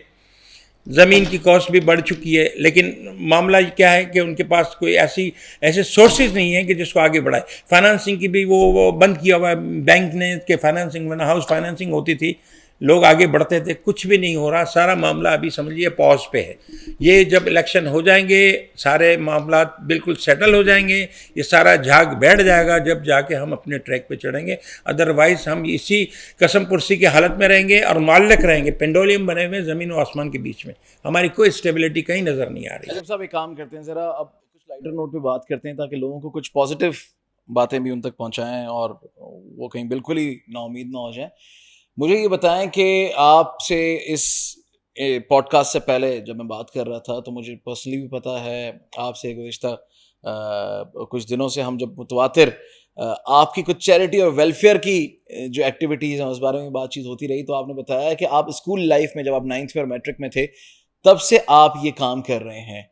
زمین کی کاسٹ بھی بڑھ چکی ہے، لیکن معاملہ کیا ہے کہ ان کے پاس کوئی ایسے سورسز نہیں ہیں کہ جس کو آگے بڑھائے۔ فائنانسنگ کی بھی وہ بند کیا ہوا ہے بینک نے کہ فائنانسنگ ورنہ ہاؤس فائنانسنگ ہوتی تھی، لوگ آگے بڑھتے تھے، کچھ بھی نہیں ہو رہا، سارا معاملہ ابھی سمجھیے پاز پہ ہے۔ یہ جب الیکشن ہو جائیں گے سارے معاملات بالکل سیٹل ہو جائیں گے، یہ سارا جھاگ بیٹھ جائے گا، جب جا کے ہم اپنے ٹریک پہ چڑھیں گے۔ ادروائز ہم اسی قسم پرسی کی حالت میں رہیں گے اور معلق رہیں گے، پینڈولیم بنے ہوئے زمین و آسمان کے بیچ میں، ہماری کوئی اسٹیبلٹی کہیں نظر نہیں آ رہی۔ جب صاحب ایک کام کرتے ہیں، ذرا اب کچھ لائٹر نوٹ پہ بات کرتے ہیں تاکہ لوگوں کو کچھ پازیٹیو باتیں بھی ان تک پہنچائیں اور وہ کہیں بالکل ہی نا امید نہ ہو جائیں۔ مجھے یہ بتائیں کہ آپ سے اس پوڈ کاسٹ سے پہلے جب میں بات کر رہا تھا تو مجھے پرسنلی بھی پتہ ہے، آپ سے گزشتہ کچھ دنوں سے ہم جب متواتر آپ کی کچھ چیریٹی اور ویلفیئر کی جو ایکٹیویٹیز ہیں اس بارے میں بات چیت ہوتی رہی، تو آپ نے بتایا کہ آپ اسکول لائف میں جب آپ 9ویں اور میٹرک میں تھے تب سے آپ یہ کام کر رہے ہیں۔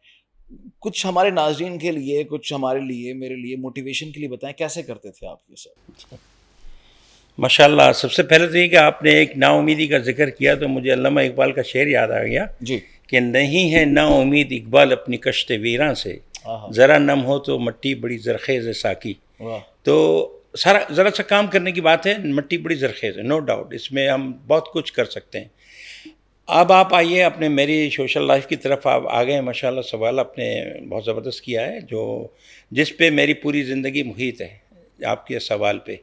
کچھ ہمارے ناظرین کے لیے، کچھ ہمارے لیے، میرے لیے موٹیویشن کے لیے بتائیں کیسے کرتے تھے آپ یہ سب؟ ماشاءاللہ، سب سے پہلے تو یہ کہ آپ نے ایک نا امیدی کا ذکر کیا تو مجھے علامہ اقبال کا شعر یاد آ گیا جی کہ نہیں ہے نا امید اقبال اپنی کشت ویراں سے، ذرا نم ہو تو مٹی بڑی زرخیز ساکی۔ تو ذرا سا کام کرنے کی بات ہے، مٹی بڑی زرخیز ہے، نو ڈاؤٹ، اس میں ہم بہت کچھ کر سکتے ہیں۔ اب آپ آئیے اپنے میری سوشل لائف کی طرف آپ آ گئے، ماشاءاللہ سوال آپ نے بہت زبردست کیا ہے جس پہ میری پوری زندگی محیط ہے آپ کے سوال پہ۔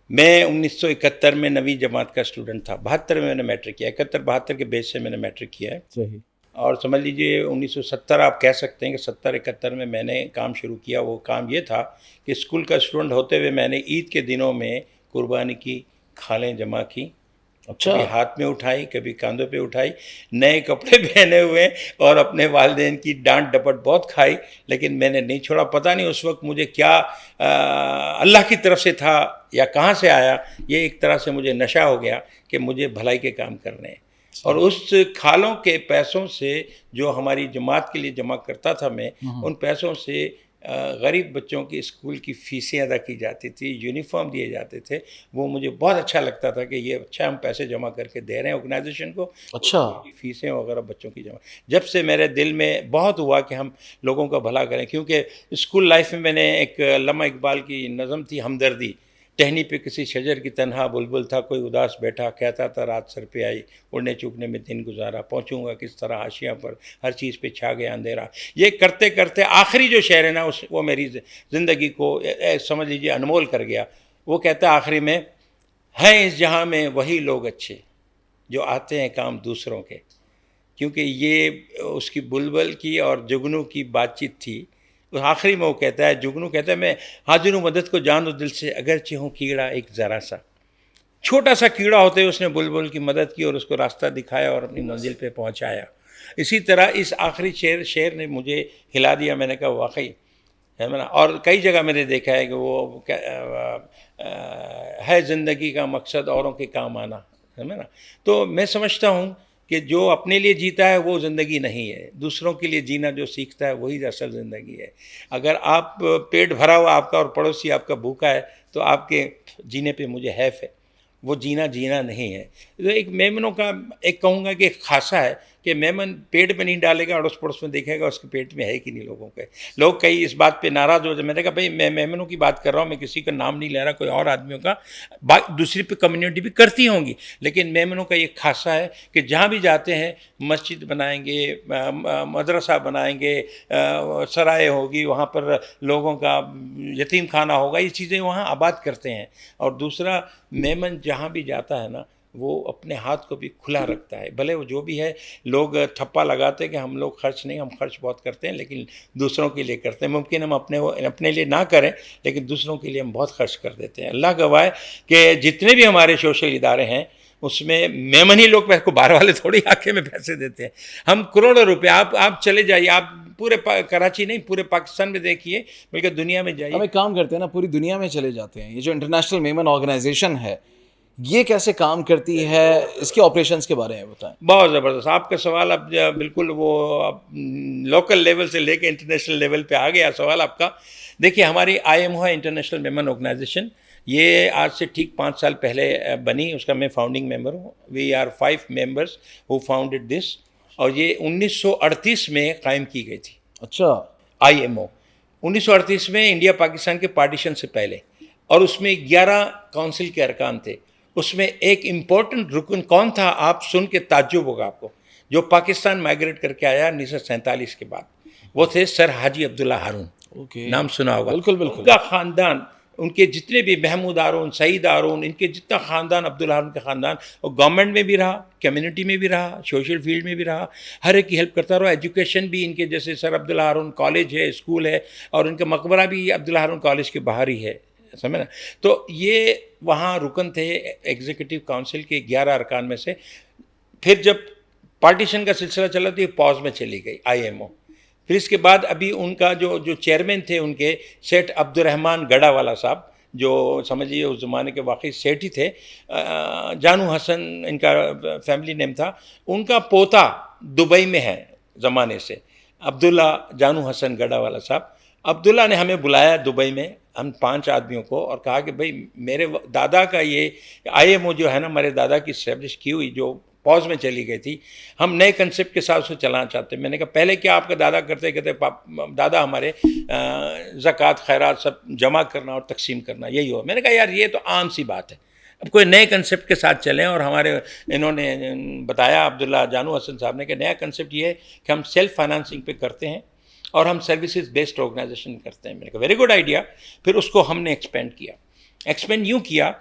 میں 1971 میں 9ویں جماعت کا اسٹوڈنٹ تھا، 72 میں نے میٹرک کیا، 71-72 کے بیچ سے میں نے میٹرک کیا ہے۔ صحیح۔ اور سمجھ لیجئے 1970 آپ کہہ سکتے ہیں کہ 70-71 میں میں نے کام شروع کیا۔ وہ کام یہ تھا کہ اسکول کا اسٹوڈنٹ ہوتے ہوئے میں نے عید کے دنوں میں قربانی کی کھالیں جمع کی، کبھی ہاتھ میں اٹھائی، کبھی کاندھوں پہ اٹھائی، نئے کپڑے پہنے ہوئے اور اپنے والدین کی ڈانٹ ڈپٹ بہت کھائی، لیکن میں نے نہیں چھوڑا۔ پتہ نہیں اس وقت مجھے کیا اللہ کی طرف سے تھا یا کہاں سے آیا، یہ ایک طرح سے مجھے نشہ ہو گیا کہ مجھے بھلائی کے کام کرنے ہیں۔ اور اس کھالوں کے پیسوں سے جو ہماری جماعت کے لیے جمع کرتا تھا میں، ان پیسوں سے غریب بچوں کی اسکول کی فیسیں ادا کی جاتی تھی، یونیفارم دیے جاتے تھے. وہ مجھے بہت اچھا لگتا تھا کہ یہ اچھا ہم پیسے جمع کر کے دے رہے ہیں آرگنائزیشن کو. اچھا. فیسیں وغیرہ بچوں کی جمع. جب سے میرے دل میں بہت ہوا کہ ہم لوگوں کا بھلا کریں، کیونکہ اسکول لائف میں نے ایک علامہ اقبال کی نظم تھی ہمدردی. ٹہنی پہ کسی شجر کی تنہا بلبل تھا، کوئی اداس بیٹھا، کہتا تھا رات سر پہ آئی، اڑنے چوکنے میں دن گزارا، پہنچوں گا کس طرح حاشیہ پر، ہر چیز پہ چھا گیا اندھیرا. یہ کرتے کرتے آخری جو شعر ہے نا وہ میری زندگی کو سمجھ لیجیے انمول کر گیا. وہ کہتا ہے آخری میں، ہیں اس جہاں میں وہی لوگ اچھے جو آتے ہیں کام دوسروں کے. کیونکہ یہ اس کی بلبل کی اور جگنو کی بات چیت تھی. آخری میں وہ کہتا ہے، جگنو کہتا ہے، میں حاضر ہوں مدد کو جان و دل سے، اگرچہ ہوں کیڑا ایک ذرا سا. چھوٹا سا کیڑا ہوتے اس نے بلبل کی مدد کی اور اس کو راستہ دکھایا اور اپنی منزل پہ پہنچایا. اسی طرح اس آخری شعر نے مجھے ہلا دیا. میں نے کہا واقعی ہے نا. اور کئی جگہ میں نے دیکھا ہے کہ وہ ہے زندگی کا مقصد اوروں کے کام آنا، ہے نا. تو میں سمجھتا ہوں کہ جو اپنے لیے جیتا ہے وہ زندگی نہیں ہے، دوسروں کے لیے جینا جو سیکھتا ہے وہی اصل زندگی ہے. اگر آپ پیٹ بھرا ہوا آپ کا اور پڑوسی آپ کا بھوکا ہے تو آپ کے جینے پہ مجھے حیف ہے. وہ جینا نہیں ہے. ایک میمنوں کا ایک کہوں گا کہ ایک خاصہ ہے کہ میمن پیٹ میں نہیں ڈالے گا، اڑوس پڑوس میں دیکھے گا اس کے پیٹ میں ہے کہ نہیں لوگوں کے. لوگ کئی اس بات پہ ناراض ہو جائے. میں نے کہا بھائی میں میمنوں کی بات کر رہا ہوں، میں کسی کا نام نہیں لے رہا، کوئی اور آدمیوں کا. دوسری پہ کمیونٹی بھی کرتی ہوں گی، لیکن میمنوں کا یہ خاصہ ہے کہ جہاں بھی جاتے ہیں مسجد بنائیں گے، مدرسہ بنائیں گے، سرائے ہوگی، وہاں پر لوگوں کا یتیم خانہ ہوگا، یہ چیزیں وہاں آباد کرتے ہیں. اور دوسرا میمن جہاں بھی جاتا ہے نا وہ اپنے ہاتھ کو بھی کھلا رکھتا ہے. بھلے وہ جو بھی ہے، لوگ ٹھپا لگاتے کہ ہم لوگ خرچ نہیں، ہم خرچ بہت کرتے ہیں لیکن دوسروں کے لیے کرتے ہیں. ممکن ہم اپنے لیے نہ کریں لیکن دوسروں کے لیے ہم بہت خرچ کر دیتے ہیں. اللہ گواہ ہے کہ جتنے بھی ہمارے سوشل ادارے ہیں اس میں میمن ہی لوگ پیسے کو، باہر والے تھوڑی آنکھیں میں پیسے دیتے ہیں. ہم کروڑوں روپے، آپ چلے جائیے، آپ پورے کراچی نہیں پورے پاکستان میں دیکھیے، بلکہ دنیا میں جائیے. ہم ایک کام کرتے ہیں نا، پوری دنیا میں چلے جاتے ہیں. یہ جو انٹرنیشنل میمن آرگنائزیشن ہے یہ کیسے کام کرتی ہے، اس کے آپریشنز کے بارے میں بتائیں. بہت زبردست. آپ کا سوال اب بالکل وہ لوکل لیول سے لے کے انٹرنیشنل لیول پہ آ گیا سوال آپ کا. دیکھیے ہماری IMO ہے انٹرنیشنل میمن آرگنائزیشن. یہ آج سے ٹھیک 5 سال پہلے بنی. اس کا میں فاؤنڈنگ ممبر ہوں. We are 5 members who founded this. اور یہ 1938 میں قائم کی گئی تھی. اچھا. IMO 1938 میں، انڈیا پاکستان کے پارٹیشن سے پہلے. اور اس میں 11 کونسل کے ارکان تھے. اس میں ایک امپورٹنٹ رکن کون تھا، آپ سن کے تعجب ہوگا آپ کو، جو پاکستان مائگریٹ کر کے آیا 1947 کے بعد. وہ تھے سر حاجی عبداللہ ہارون. نام سنا ہوگا. بالکل. ان کا خاندان، ان کے جتنے بھی محمود ہارون، سعید ہارون، ان کے جتنا خاندان، عبداللہ ہارون کا خاندان، وہ گورنمنٹ میں بھی رہا، کمیونٹی میں بھی رہا، سوشل فیلڈ میں بھی رہا، ہر ایک کی ہیلپ کرتا رہا. ایجوکیشن بھی ان کے، جیسے سر عبداللہ ہارون کالج ہے، اسکول ہے، اور ان کا مقبرہ بھی عبداللہ ہارون کالج کے باہر ہی ہے، سمجھے نا. تو یہ وہاں رکن تھے ایگزیکٹو کونسل کے 11 ارکان میں سے. پھر جب پارٹیشن کا سلسلہ چلا تو یہ پاز میں چلی گئی IMO. پھر اس کے بعد ابھی ان کا جو چیئرمین تھے ان کے سیٹھ عبد الرحمن گڑا والا صاحب، جو سمجھیے اس زمانے کے واقعی سیٹھ ہی تھے. جانو حسن ان کا فیملی نیم تھا. ان کا پوتا دبئی میں ہے زمانے سے، عبداللہ جانو حسن گڑا والا صاحب. عبداللہ نے ہمیں بلایا دبئی میں، ہم 5 آدمیوں کو، اور کہا کہ بھائی میرے دادا کا یہ IMO جو ہے نا، ہمارے دادا کی اسٹیبلش کی ہوئی جو پاز میں چلی گئی تھی، ہم نئے کنسیپٹ کے ساتھ اسے چلانا چاہتے ہیں. میں نے کہا پہلے کیا آپ کا دادا کرتے؟ کہتے دادا ہمارے زکوٰۃ خیرات سب جمع کرنا اور تقسیم کرنا یہی ہو. میں نے کہا یار یہ تو عام سی بات ہے، اب کوئی نئے کنسیپٹ کے ساتھ چلیں. اور ہمارے انہوں نے بتایا، عبداللہ جانو حسن صاحب نے، کہ نیا کنسیپٹ یہ ہے کہ ہم سیلف فائنانسنگ پہ کرتے ہیں اور ہم سروسز بیسڈ آرگنائزیشن کرتے ہیں. میں نے کہا ویری گڈ آئیڈیا. پھر اس کو ہم نے ایکسپینڈ یوں کیا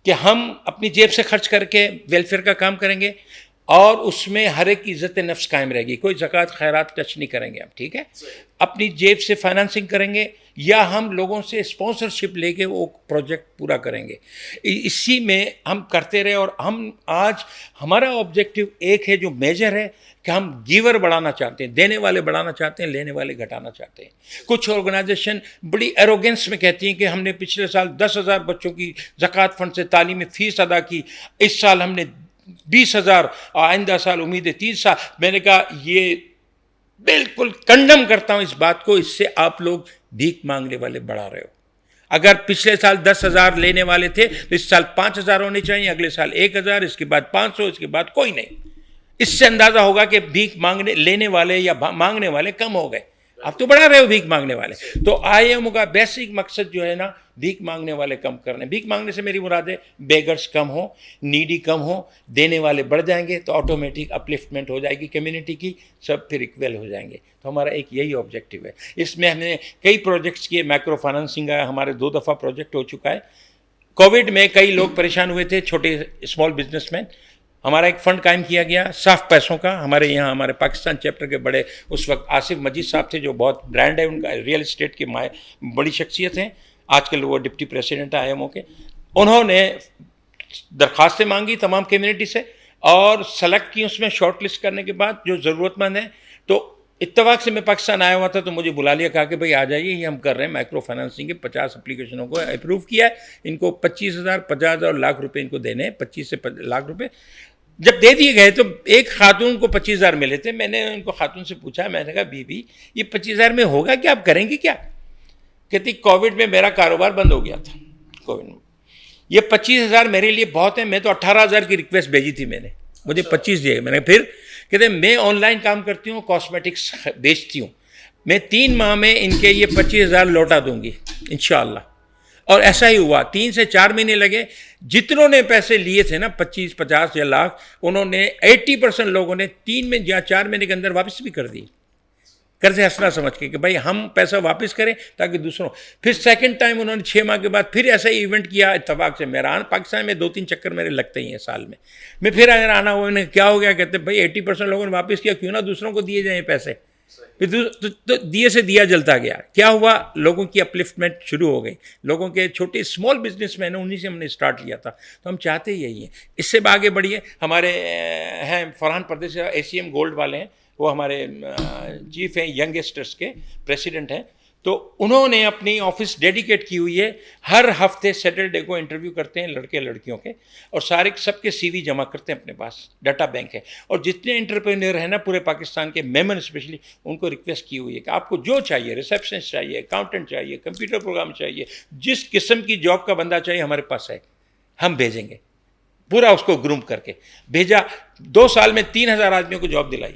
کہ ہم اپنی جیب سے خرچ کر کے ویلفیئر کا کام کریں گے، اور اس میں ہر ایک کی عزت نفس قائم رہے گی. کوئی زکوٰۃ خیرات ٹچ نہیں کریں گے آپ، ٹھیک ہے. اپنی جیب سے فائنانسنگ کریں گے یا ہم لوگوں سے اسپانسرشپ لے کے وہ پروجیکٹ پورا کریں گے. اسی میں ہم کرتے رہے. اور ہم آج ہمارا آبجیکٹو ایک ہے جو میجر ہے کہ ہم گیور بڑھانا چاہتے ہیں، دینے والے بڑھانا چاہتے ہیں، لینے والے گھٹانا چاہتے ہیں. کچھ آرگنائزیشن بڑی ایروگنس میں کہتی ہیں کہ ہم نے پچھلے سال 10,000 بچوں کی زکوٰۃ فنڈ سے تعلیمی فیس ادا کی، اس سال ہم نے 20,000 آئندہ سال امید ہے 30 سال. میں نے کہا یہ بالکل کنڈم کرتا ہوں اس بات کو, اس سے آپ لوگ بھیک مانگنے والے بڑھا رہے ہو. اگر پچھلے سال 10,000 لینے والے تھے تو اس سال 5,000 ہونے چاہیے, اگلے سال 1,000, اس کے بعد 500, اس کے بعد کوئی نہیں. اس سے اندازہ ہوگا کہ بھیک مانگنے لینے والے یا مانگنے والے کم ہو گئے. آپ تو بڑھا رہے ہو بھیک مانگنے والے. تو IMO کا بیسک مقصد جو ہے نا, بھیک مانگنے والے کم کرنے. بھیک مانگنے سے میری مراد ہے بیگرز کم ہوں, نیڈی کم ہوں, دینے والے بڑھ جائیں گے تو آٹومیٹک اپلفٹمنٹ ہو جائے گی کمیونٹی کی, سب پھر اکول ہو جائیں گے. تو ہمارا ایک یہی آبجیکٹیو ہے. اس میں ہم نے کئی پروجیکٹس کیے. مائکرو فائنانسنگ کا ہمارے 2 دفعہ پروجیکٹ ہو چکا ہے. کووڈ میں کئی لوگ پریشان ہوئے تھے, چھوٹے اسمال بزنس مین. ہمارا ایک فنڈ قائم کیا گیا صاف پیسوں کا. ہمارے یہاں ہمارے پاکستان چیپٹر کے بڑے اس وقت آصف مجید صاحب تھے, جو بہت برانڈ ہے ان کا, ریئل اسٹیٹ کی بڑی شخصیت ہیں. آج کل وہ ڈپٹی پریسیڈنٹ ہیں IMO کے. انہوں نے درخواستیں مانگی تمام کمیونٹی سے اور سلیکٹ کی اس میں شارٹ لسٹ کرنے کے بعد جو ضرورت مند ہیں. تو اتفاق سے میں پاکستان آیا ہوا تھا تو مجھے بلا لیا, کہا کہ بھائی آ جائیے, یہ ہم کر رہے ہیں مائکرو فائنانسنگ کے 50 اپلیکیشنوں کو اپروو کیا ہے. ان کو 25,000 50,000 لاکھ روپے ان کو دینے ہیں, 25 سے لاکھ روپے. جب دے دیے گئے تو ایک خاتون کو 25,000 ملے تھے. میں نے ان کو خاتون سے پوچھا, میں نے کہا بی یہ 25,000 میں ہوگا کیا, آپ کریں گے کیا؟ کہتی کووڈ میں میرا کاروبار بند ہو گیا تھا. کووڈ میں یہ 25,000 میرے لیے بہت ہیں. میں تو 18,000 کی ریکویسٹ بھیجی تھی, میں نے, مجھے 25 دیے. میں نے پھر کہتے میں آن لائن کام کرتی ہوں, کاسمیٹکس بیچتی ہوں, میں 3 ماہ میں ان کے یہ 25,000 لوٹا دوں گی انشاءاللہ. اور ایسا ہی ہوا. 3 سے 4 مہینے لگے. جتنوں نے پیسے لیے تھے نا 25 50 یا لاکھ, انہوں نے 80% لوگوں نے 3 میں یا 4 مہینے کے اندر واپس بھی کر دی, قرض حسنہ سمجھ کے کہ بھائی ہم پیسہ واپس کریں تاکہ دوسروں. پھر سیکنڈ ٹائم انہوں نے 6 ماہ کے بعد پھر ایسا ہی ایونٹ کیا. اتفاق سے میرا پاکستان میں 2-3 چکر میرے لگتے ہی ہیں سال میں. میں پھر اگر آنا ہوا, انہیں کیا ہو گیا, کہتے بھائی 80% لوگوں نے واپس کیا, کیوں نہ دوسروں کو دیے جائیں پیسے. پھر دیے سے دیا جلتا گیا. کیا ہوا, لوگوں کی اپلفٹمنٹ شروع ہو گئی. لوگوں کے چھوٹے اسمال بزنس مین ہیں, انہیں سے ہم نے اسٹارٹ کیا تھا. تو ہم چاہتے یہی ہیں, اس سے آگے بڑھیے. ہمارے ہیں فرحان پردیس ACM گولڈ والے ہیں, وہ ہمارے چیف ہیں, ینگسٹرس کے پریسیڈنٹ ہیں. تو انہوں نے اپنی آفس ڈیڈیکیٹ کی ہوئی ہے. ہر ہفتے سیٹرڈے کو انٹرویو کرتے ہیں لڑکے لڑکیوں کے, اور سارے سب کے CV جمع کرتے ہیں اپنے پاس. ڈیٹا بینک ہے. اور جتنے انٹرپرینور ہیں نا پورے پاکستان کے, میمن اسپیشلی, ان کو ریکویسٹ کی ہوئی ہے کہ آپ کو جو چاہیے, ریسیپشنسٹ چاہیے, اکاؤنٹنٹ چاہیے, کمپیوٹر پروگرام چاہیے, جس قسم کی جاب کا بندہ چاہیے ہمارے پاس ہے, ہم بھیجیں گے. پورا اس کو گروم کر کے بھیجا. 2 سال میں 3,000 آدمیوں کو جاب دلائی.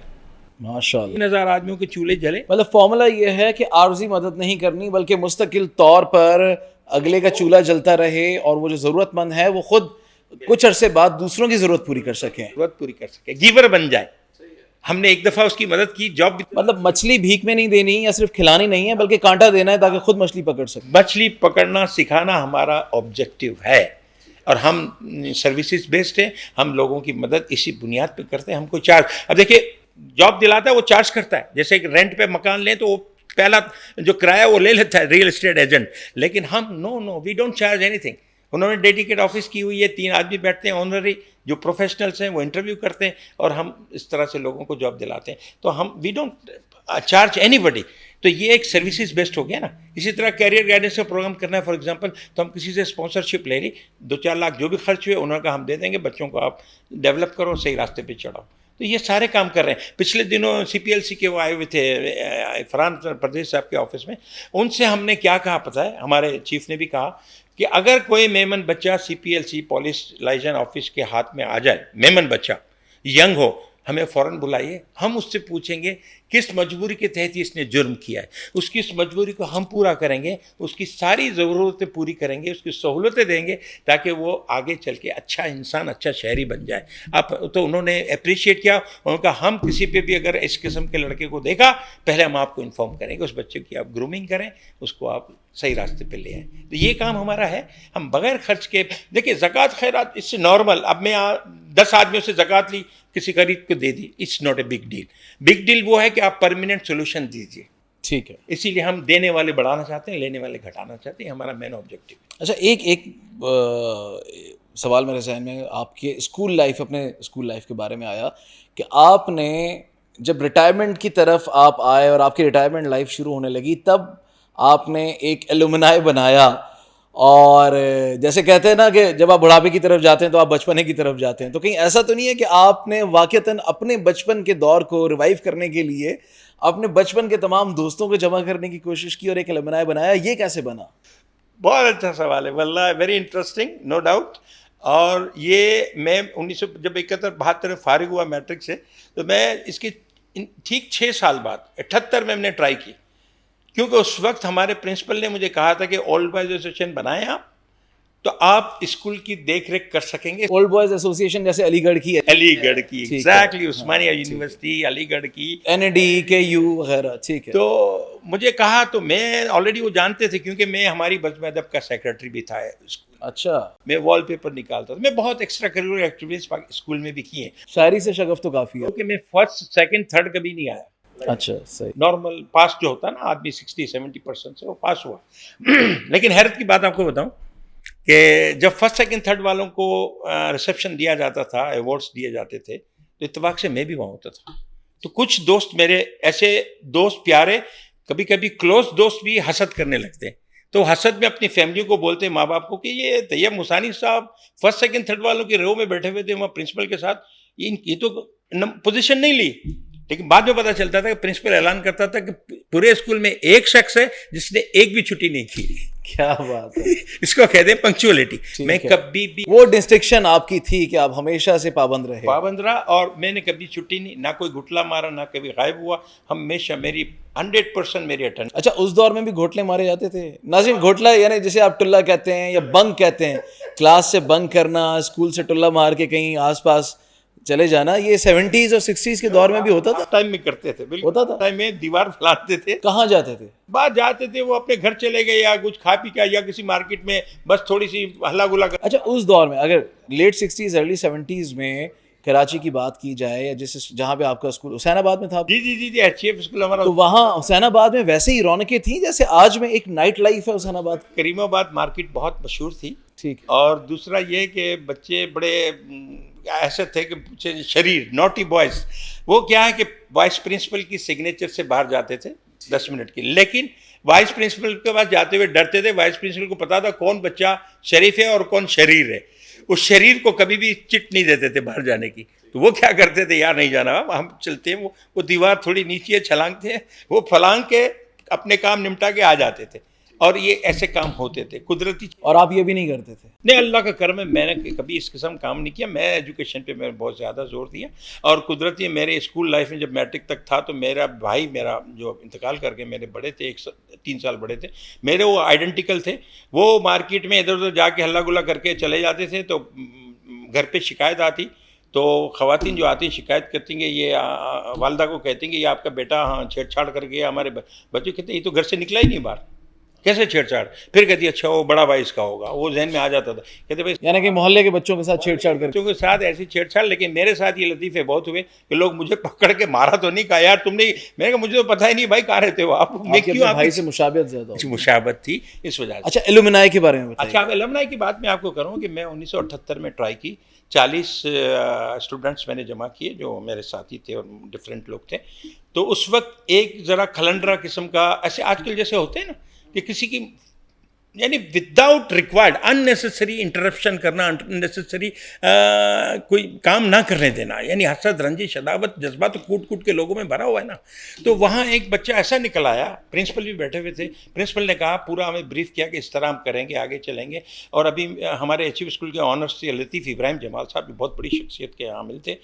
ماشاءاللہ. 3,000 آدمیوں کے چولہے جلے. مطلب فارمولا یہ ہے کہ عارضی مدد نہیں کرنی, بلکہ مستقل طور پر اگلے کا چولہا جلتا رہے, اور وہ جو ضرورت مند ہے وہ خود کچھ عرصے بعد دوسروں کی ضرورت پوری کر سکیں, ضرورت پوری کر سکے, گیور بن جائے. ہم نے ایک دفعہ اس کی مدد کی. جاب مطلب مچھلی بھیک میں نہیں دینی یا صرف کھلانی نہیں ہے, بلکہ کانٹا دینا ہے تاکہ خود مچھلی پکڑ سکے. مچھلی پکڑنا سکھانا ہمارا آبجیکٹیو ہے, اور ہم سروسز بیسڈ ہیں. ہم لوگوں کی مدد اسی بنیاد پہ کرتے ہیں. ہم کوئی چارج, اب دیکھیے جاب دلاتا ہے وہ چارج کرتا ہے. جیسے کہ رینٹ پہ مکان لیں تو وہ پہلا جو کرایہ وہ لے لیتا ہے ریئل اسٹیٹ ایجنٹ. لیکن ہم no we don't charge anything. انہوں نے ڈیڈیکیٹ آفس کی ہوئی ہے, 3 آدمی بیٹھتے ہیں آنرری, جو پروفیشنلس ہیں وہ انٹرویو کرتے ہیں, اور ہم اس طرح سے لوگوں کو جاب دلاتے ہیں. تو ہم وی ڈونٹ چارج اینی بڈی. تو یہ ایک سروسز بیسڈ ہو گیا نا. اسی طرح کیریئر گائیڈنس کا پروگرام کرنا ہے فار ایگزامپل, تو ہم کسی سے اسپانسرشپ لے لی, 2-4 لاکھ جو بھی خرچ ہوئے انہوں نے کہا ہم دے دیں گے, بچوں کو آپ ڈیولپ کرو, صحیح راستے پہ چڑھاؤ. تو یہ سارے کام کر رہے ہیں. پچھلے دنوں CPLC کے وہ آئے ہوئے تھے فرحان پردیس صاحب کے آفس میں. ان سے ہم نے کیا کہا پتہ ہے, ہمارے چیف نے بھی کہا کہ اگر کوئی میمن بچہ CPLC پولیس لائزن آفس کے ہاتھ میں آ جائے, میمن بچہ ینگ ہو, ہمیں فوراً بلائیے. ہم اس سے پوچھیں گے کس مجبوری کے تحت اس نے جرم کیا ہے, اس کی اس مجبوری کو ہم پورا کریں گے, اس کی ساری ضرورتیں پوری کریں گے, اس کی سہولتیں دیں گے تاکہ وہ آگے چل کے اچھا انسان, اچھا شہری بن جائے. اب تو انہوں نے اپریشیٹ کیا. انہوں نے کہا ہم کسی پہ بھی اگر اس قسم کے لڑکے کو دیکھا, پہلے ہم آپ کو انفارم کریں گے, اس بچے کی آپ گرومنگ کریں, اس کو آپ صحیح راستے پہ لے آئیں. تو یہ کام ہمارا ہے. ہم بغیر خرچ کے, دیکھیے زکوٰۃ خیرات اس سے نارمل, اب میں 10 آدمیوں سے زکوٰۃ لی, کسی غریب کو دے دی, it's not a big deal. Big deal وہ ہے کہ آپ پرماننٹ سولوشن دیجیے. ٹھیک ہے. اسی لیے ہم دینے والے بڑھانا چاہتے ہیں, لینے والے گھٹانا چاہتے ہیں. ہمارا مین آبجیکٹیو. اچھا, ایک سوال میرے ذہن میں آپ کے اسکول لائف, اپنے اسکول لائف کے بارے میں آیا کہ آپ نے جب ریٹائرمنٹ کی طرف آپ آئے اور آپ کی ریٹائرمنٹ لائف شروع ہونے لگی, تب آپ نے ایک ایلومنائی بنایا, اور جیسے کہتے ہیں نا کہ جب آپ بڑھاپے کی طرف جاتے ہیں تو آپ بچپنے کی طرف جاتے ہیں, تو کہیں ایسا تو نہیں ہے کہ آپ نے واقعتاً اپنے بچپن کے دور کو ریوائیو کرنے کے لیے اپنے بچپن کے تمام دوستوں کو جمع کرنے کی کوشش کی اور ایک المنائے بنایا؟ یہ کیسے بنا؟ بہت اچھا سوال ہے واللہ, ویری انٹرسٹنگ, نو ڈاؤٹ. اور یہ میں 1971-72 میں فارغ ہوا میٹرک سے, تو میں اس کی ٹھیک 6 سال بعد 78 میں ہم نے ٹرائی کی, کیونکہ اس وقت ہمارے پرنسپل نے مجھے کہا تھا کہ اولڈ بوائز ایسوسیشن بنائیں آپ, تو آپ اسکول کی دیکھ ریکھ کر سکیں گے. اولڈ بوائز ایسوسیشن جیسے علی گڑھ کی ہے, علی گڑھ کی, ایگزیکٹلی, عثمانیہ یونیورسٹی علی گڑھ کی, NAD KU وغیرہ, ٹھیک ہے. تو مجھے کہا, تو میں آلریڈی وہ جانتے تھے کیونکہ میں ہماری بزم ادب کا سیکرٹری بھی تھا اسکول. اچھا, میں وال پیپر نکالتا تھا, میں بہت ایکسٹرا کریکولر ایکٹیویٹیز اسکول میں بھی کی ہیں. شاعری سے شغف تو کافی ہے. کیونکہ میں فرسٹ سیکنڈ تھرڈ کبھی نہیں آیا. اچھا, صحیح. نارمل پاس جو ہوتا ہے نا آدمی 60-70% سے وہ پاس ہوا. لیکن حیرت کی بات آپ کو بتاؤں کہ جب فرسٹ سیکنڈ تھرڈ والوں کو ریسیپشن دیا جاتا تھا, ایوارڈس دیے جاتے تھے, تو اتفاق سے میں بھی وہاں ہوتا تھا. تو کچھ دوست میرے ایسے دوست پیارے, کبھی کبھی کلوز دوست بھی حسد کرنے لگتے ہیں. تو حسد میں اپنی فیملی کو بولتے ہیں, ماں باپ کو, کہ یہ طیب مسانی صاحب فرسٹ سیکنڈ تھرڈ والوں کی رو میں بیٹھے ہوئے تھے وہاں پرنسپل کے ساتھ, یہ تو پوزیشن نہیں لی. لیکن بعد میں پتا چلتا تھا کہ پرنسپل اعلان کرتا تھا کہ پورے اسکول میں ایک شخص ہے جس نے ایک بھی چھٹی نہیں کی. کیا بات ہے, اس کو کہتے ہیں پنکچولیٹی. میں کبھی بھی, وہ ڈسٹنکشن آپ کی تھی کہ آپ ہمیشہ سے پابند رہا, اور میں نے کبھی چھٹی نہیں, نہ کوئی گھٹلا مارا, نہ کبھی غائب ہوا, ہمیشہ میری 100% میری اٹینڈ. اچھا, اس دور میں بھی گھوٹلے مارے جاتے تھے؟ ناظرین, گھوٹلا یعنی جسے آپ ٹلا کہتے ہیں یا بنک کہتے ہیں, کلاس سے بنک کرنا, اسکول سے ٹلا مار کے کہیں آس پاس چلے جانا, یہ 70s اور 60s کے دور میں بھی ہوتا تھا. ٹائم میں کرتے تھے, بالکل ہوتا تھا. ٹائم میں دیوار پھیلاتے تھے. کہاں جاتے تھے؟ بعد جاتے تھے, وہ اپنے گھر چلے گئے یا کچھ کھا پی کے, یا کسی مارکیٹ میں بس تھوڑی سی ہلا گلا کر. اچھا, اس دور میں اگر لیٹ 60s ارلی 70s میں کراچی کی بات کی جائے, یا جہاں پہ آپ کا اسکول حسین آباد میں تھا, جی HCF اسکول ہمارا, تو وہاں حسین آباد میں ویسے ہی رونقیں تھیں جیسے آج میں ایک نائٹ لائف ہے حسین آباد. کریم آباد مارکیٹ بہت مشہور تھی. ٹھیک. اور دوسرا یہ کہ بچے بڑے ایسے تھے کہ شریر, نوٹی بوائز. وہ کیا ہے کہ وائس پرنسپل کی سگنیچر سے باہر جاتے تھے 10 منٹ کے, لیکن وائس پرنسپل کے پاس جاتے ہوئے ڈرتے تھے. وائس پرنسپل کو پتا تھا کون بچہ شریف ہے اور کون شریر ہے. اس شریر کو کبھی بھی چٹ نہیں دیتے تھے باہر جانے کی. تو وہ کیا کرتے تھے, یار نہیں جانا, ہم چلتے ہیں, وہ دیوار تھوڑی نیچے چھلانگتے ہیں, وہ پھلانگ کے اپنے کام نمٹا کے آ جاتے تھے. اور یہ ایسے کام ہوتے تھے قدرتی. اور آپ یہ بھی نہیں کرتے تھے؟ نہیں, اللہ کا کرم ہے, میں نے کبھی اس قسم کام نہیں کیا. میں ایجوکیشن پہ میں بہت زیادہ زور دیا. اور قدرتی میرے اسکول لائف میں جب میٹرک تک تھا تو میرا بھائی, میرا جو انتقال کر کے میرے بڑے تھے, 3 سال بڑے تھے میرے, وہ آئیڈینٹیکل تھے. وہ مارکیٹ میں ادھر ادھر جا کے ہلا گلا کر کے چلے جاتے تھے. تو گھر پہ شکایت آتی, تو خواتین جو آتی شکایت کرتی ہیں, یہ والدہ کو کہتی ہیں کہ یہ آپ کا بیٹا ہاں چھیڑ چھاڑ کر گیا. ہمارے بچے کہتے ہیں یہ تو گھر سے نکلا ہی نہیں باہر, کیسے چھیڑ چھاڑ. پھر کہتی ہے اچھا وہ بڑا بھائی اس کا ہوگا, وہ ذہن میں آ جاتا تھا. کہتے بھائی یعنی کہ محلے کے بچوں کے ساتھ چھیڑ چھاڑ کر, بچوں کے ساتھ ایسی چھیڑ چھاڑ. لیکن میرے ساتھ یہ لطیفے بہت ہوئے کہ لوگ مجھے پکڑ کے مارا تو نہیں, کہا یار تم نے, میں نے کہا مجھے تو پتہ ہی نہیں بھائی کہاں رہتے ہو آپ, میں کیوں آپ بھائی سے مشابہت زیادہ ہو. مشابہت تھی اس وجہ سے. اچھا, الومنائی کے بارے میں بتائیے. اچھا, الومنائی کی بات میں آپ کو کروں کہ میں 1978 میں ٹرائی کی. 40 اسٹوڈنٹس میں نے جمع کیے جو میرے ساتھی تھے اور ڈفرینٹ لوگ تھے. تو اس وقت ایک ذرا کھلنڈرا قسم کا, ایسے آج کل جیسے ہوتے ہیں نا کہ کسی کی یعنی وداؤٹ ریکوائرڈ اننیسیسری انٹرپشن کرنا, اننیسیسری کوئی کام نہ کرنے دینا, یعنی حسد, رنجش, عداوت, جذبات کوٹ کوٹ کے لوگوں میں بھرا ہوا ہے نا. تو وہاں ایک بچہ ایسا نکل آیا, پرنسپل بھی بیٹھے ہوئے تھے. پرنسپل نے کہا, پورا ہمیں بریف کیا کہ اس طرح ہم کریں گے, آگے چلیں گے. اور ابھی ہمارے HCF اسکول کے آنرس تھے لطیف ابراہیم جمال صاحب, بھی بہت بڑی شخصیت کے حامل تھے.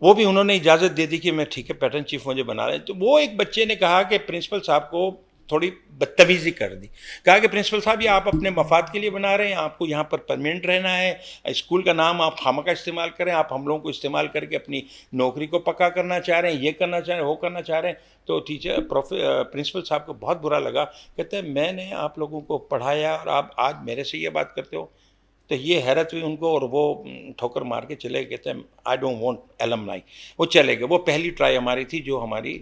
وہ بھی انہوں نے اجازت دے دی کہ میں ٹھیک ہے پیٹرن چیف مجھے بنا رہے ہیں. تو وہ ایک بچے نے کہا کہ پرنسپل صاحب کو تھوڑی بدتمیزی کر دی. کہا کہ پرنسپل صاحب یہ آپ اپنے مفاد کے لیے بنا رہے ہیں, آپ کو یہاں پر پرماننٹ رہنا ہے, اسکول کا نام آپ خامخواہ استعمال کریں, آپ ہم لوگوں کو استعمال کر کے اپنی نوکری کو پکا کرنا چاہ رہے ہیں, یہ کرنا چاہ رہے ہیں, وہ کرنا چاہ رہے ہیں. تو پرنسپل صاحب کو بہت برا لگا. کہتے ہیں میں نے آپ لوگوں کو پڑھایا اور آپ آج میرے سے یہ بات کرتے ہو. تو یہ حیرت ہوئی ان کو اور وہ ٹھوکر مار کے چلے گئے. کہتے ہیں آئی ڈونٹ وانٹ الومنائی. وہ چلے گئے. وہ پہلی ٹرائی ہماری تھی جو ہماری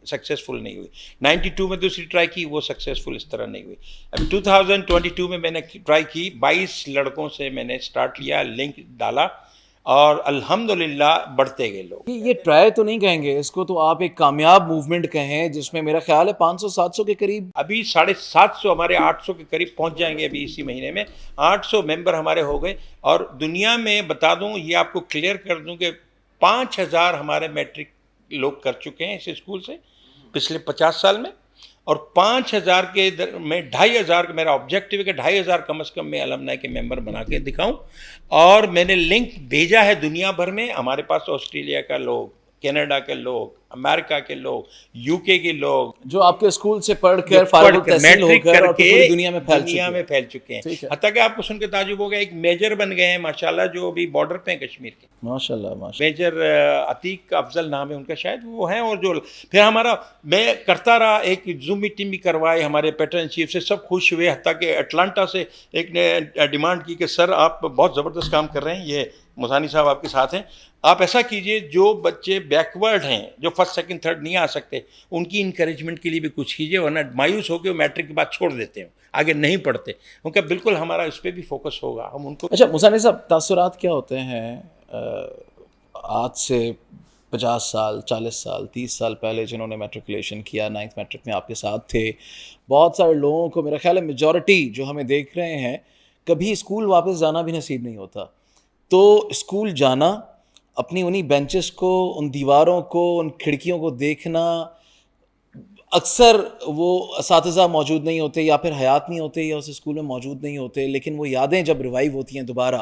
سکسیزفل نہیں ہوئی. 92 میں دوسری ٹرائی کی, وہ سکسیزفل اس طرح نہیں ہوئی. ابھی 2022 میں نے ٹرائی کی, 22 لڑکوں سے میں نے اسٹارٹ لیا, لنک ڈالا اور الحمدللہ بڑھتے گئے لوگ. یہ ٹرائی تو نہیں کہیں گے اس کو، تو آپ ایک کامیاب موومنٹ کہیں جس میں میرا خیال ہے 500-700 کے قریب. ابھی 750 ہمارے 800 کے قریب پہنچ جائیں گے ابھی اسی مہینے میں. 800 ممبر ہمارے ہو گئے. اور دنیا میں بتا دوں، یہ آپ کو کلیئر کر دوں کہ 5000 ہمارے میٹرک لوگ کر چکے ہیں اس اسکول سے پچھلے 50 سال میں. اور 5000 کے میں 2500 کا میرا آبجیکٹیو ہے کہ 2500 کم از کم میں المنائی کے ممبر بنا کے دکھاؤں. اور میں نے لنک بھیجا ہے دنیا بھر میں. ہمارے پاس آسٹریلیا کا لوگ، کینیڈا کے لوگ، امریکہ کے لوگ، یو کے کے لوگ، جو آپ کے اسکول سے پڑھ کر فارغ التحصیل ہو کر اور پوری دنیا میں پھیل چکے ہیں. حتیٰ کہ آپ کو سن کے تعجب ہوگا، ایک میجر بن گئے ہیں ماشاءاللہ جو ابھی بارڈر پہ ہیں کشمیر کے. ماشاءاللہ میجر عتیق افضل نام ہے ان کا شاید، وہ ہیں. اور جو پھر ہمارا میں کرتا رہا، ایک زوم میٹنگ بھی کروائی ہمارے پیٹرن چیف سے، سب خوش ہوئے. حتیٰ کہ اٹلانٹا سے ایک نے ڈیمانڈ کی کہ سر آپ بہت زبردست کام کر رہے ہیں، یہ مسانی صاحب آپ کے ساتھ ہیں، آپ ایسا کیجئے جو بچے بیکورڈ ہیں، جو فرسٹ سیکنڈ تھرڈ نہیں آ سکتے، ان کی انکریجمنٹ کے لیے بھی کچھ کیجئے، ورنہ مایوس ہو کے وہ میٹرک کے بعد چھوڑ دیتے ہیں، آگے نہیں پڑھتے. کیونکہ بالکل ہمارا اس پہ بھی فوکس ہوگا. ہم ان کو اچھا مسانی صاحب، تاثرات کیا ہوتے ہیں آج سے 50 سال 40 سال 30 سال پہلے جنہوں نے میٹریکولیشن کیا، 9th میٹرک میں آپ کے ساتھ تھے؟ بہت سارے لوگوں کو میرا خیال ہے میجورٹی جو ہمیں دیکھ رہے ہیں کبھی اسکول واپس جانا بھی نصیب نہیں ہوتا. تو اسکول جانا، اپنی انہی بینچز کو، ان دیواروں کو، ان کھڑکیوں کو دیکھنا، اکثر وہ اساتذہ موجود نہیں ہوتے یا پھر حیات نہیں ہوتے یا اس اسکول میں موجود نہیں ہوتے، لیکن وہ یادیں جب ریوائیو ہوتی ہیں دوبارہ،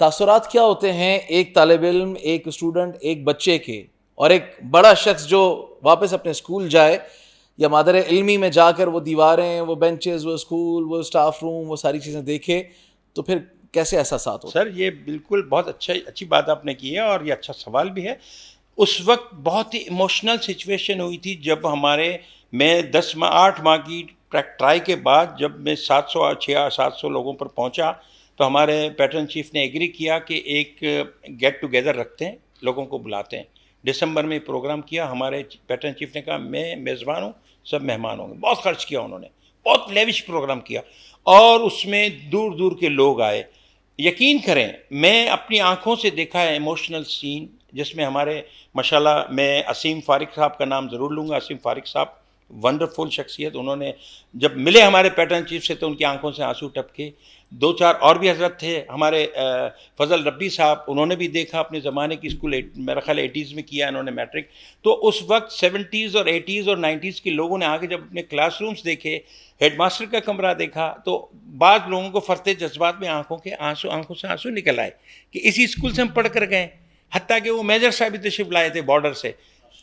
تاثرات کیا ہوتے ہیں ایک طالب علم، ایک اسٹوڈنٹ، ایک بچے کے، اور ایک بڑا شخص جو واپس اپنے اسکول جائے یا مادر علمی میں جا کر وہ دیواریں، وہ بینچز، وہ اسکول، وہ اسٹاف روم، وہ ساری چیزیں دیکھے، تو پھر کیسے احساسات ہوتے ہیں؟ سر یہ بالکل بہت اچھی بات آپ نے کی ہے، اور یہ اچھا سوال بھی ہے. اس وقت بہت ہی ایموشنل سچویشن ہوئی تھی جب میں 8 ماہ کی ٹرائی کے بعد جب میں 700 لوگوں پر پہنچا، تو ہمارے پیٹرن چیف نے ایگری کیا کہ ایک گیٹ ٹوگیدر رکھتے ہیں، لوگوں کو بلاتے ہیں. دسمبر میں پروگرام کیا. ہمارے پیٹرن چیف نے کہا میں میزبان ہوں، سب مہمان ہوں گے. بہت خرچ کیا انہوں نے، بہت لیوش پروگرام کیا، اور اس میں دور دور کے لوگ آئے. یقین کریں میں اپنی آنکھوں سے دیکھا ہے ایموشنل سین، جس میں ہمارے ماشاءاللہ میں اسیم فارق صاحب کا نام ضرور لوں گا. اسیم فارق صاحب ونڈرفل شخصیت. انہوں نے جب ملے ہمارے پیٹرن چیف سے تو ان کی آنکھوں سے آنسو ٹپکے. 2-4 اور بھی حضرت تھے ہمارے، فضل ربی صاحب، انہوں نے بھی دیکھا اپنے زمانے کی اسکول، میرا خیال 80s میں کیا انہوں نے میٹرک. تو اس وقت 70s اور 80s اور 90s کے لوگوں نے آگے جب اپنے کلاس رومز دیکھے، ہیڈ ماسٹر کا کمرہ دیکھا، تو بعض لوگوں کو فرتے جذبات میں آنکھوں سے آنسو نکل آئے کہ اسی اسکول سے ہم پڑھ کر گئے. حتیٰ کہ وہ میجر صاحب بھی تشریف لائے تھے بارڈر سے.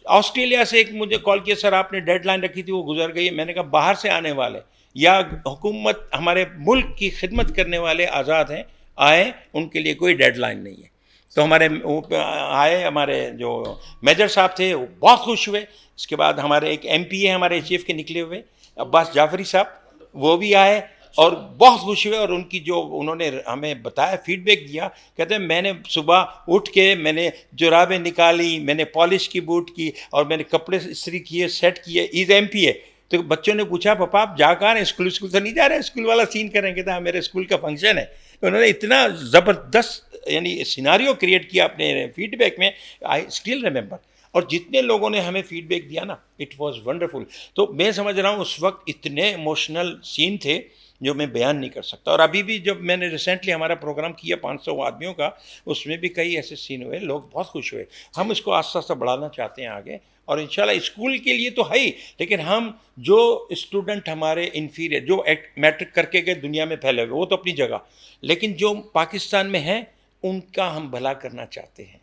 آسٹریلیا سے ایک مجھے کال کیا، سر آپ نے ڈیڈ لائن رکھی تھی وہ گزر گئی. میں نے کہا باہر سے آنے والے یا حکومت ہمارے ملک کی خدمت کرنے والے آزاد ہیں، آئیں، ان کے لیے کوئی ڈیڈ لائن نہیں ہے. تو ہمارے آئے، ہمارے جو میجر صاحب تھے وہ بہت خوش ہوئے. اس کے بعد ہمارے ایک MP ہے ہمارے چیف کے نکلے ہوئے، عباس جعفری صاحب، وہ بھی آئے اور بہت خوش ہوئے. اور ان کی جو انہوں نے ہمیں بتایا، فیڈ بیک دیا، کہتے ہیں میں نے صبح اٹھ کے میں نے جرابیں نکالی، میں نے پالش کی بوٹ کی، اور میں نے کپڑے استری کیے، سیٹ کیے. ایز MP ہے. تو بچوں نے پوچھا پاپا آپ جا کہاں رہے ہیں؟ اسکول تو نہیں جا رہے؟ اسکول والا سین کریں. کہتے ہیں میرے اسکول کا فنکشن ہے. تو انہوں نے اتنا زبردست یعنی سیناریو کریٹ کیا اپنے فیڈ بیک میں، آئی اسٹل ریمبر. اور جتنے لوگوں نے ہمیں فیڈ بیک دیا نا، اٹ واز ونڈرفل. تو میں سمجھ رہا ہوں اس وقت اتنے ایموشنل سین تھے جو میں بیان نہیں کر سکتا. اور ابھی بھی جب میں نے ریسنٹلی ہمارا پروگرام کیا 500 آدمیوں کا، اس میں بھی کئی ایسے سین ہوئے، لوگ بہت خوش ہوئے. ہم اس کو آہستہ آہستہ بڑھانا چاہتے ہیں آگے، اور انشاءاللہ اسکول کے لیے تو ہے ہی، لیکن ہم جو اسٹوڈنٹ ہمارے انفیریئر جو میٹرک کر کے گئے دنیا میں پھیلے ہوئے، وہ تو اپنی جگہ، لیکن جو پاکستان میں ہیں ان کا ہم بھلا کرنا چاہتے ہیں.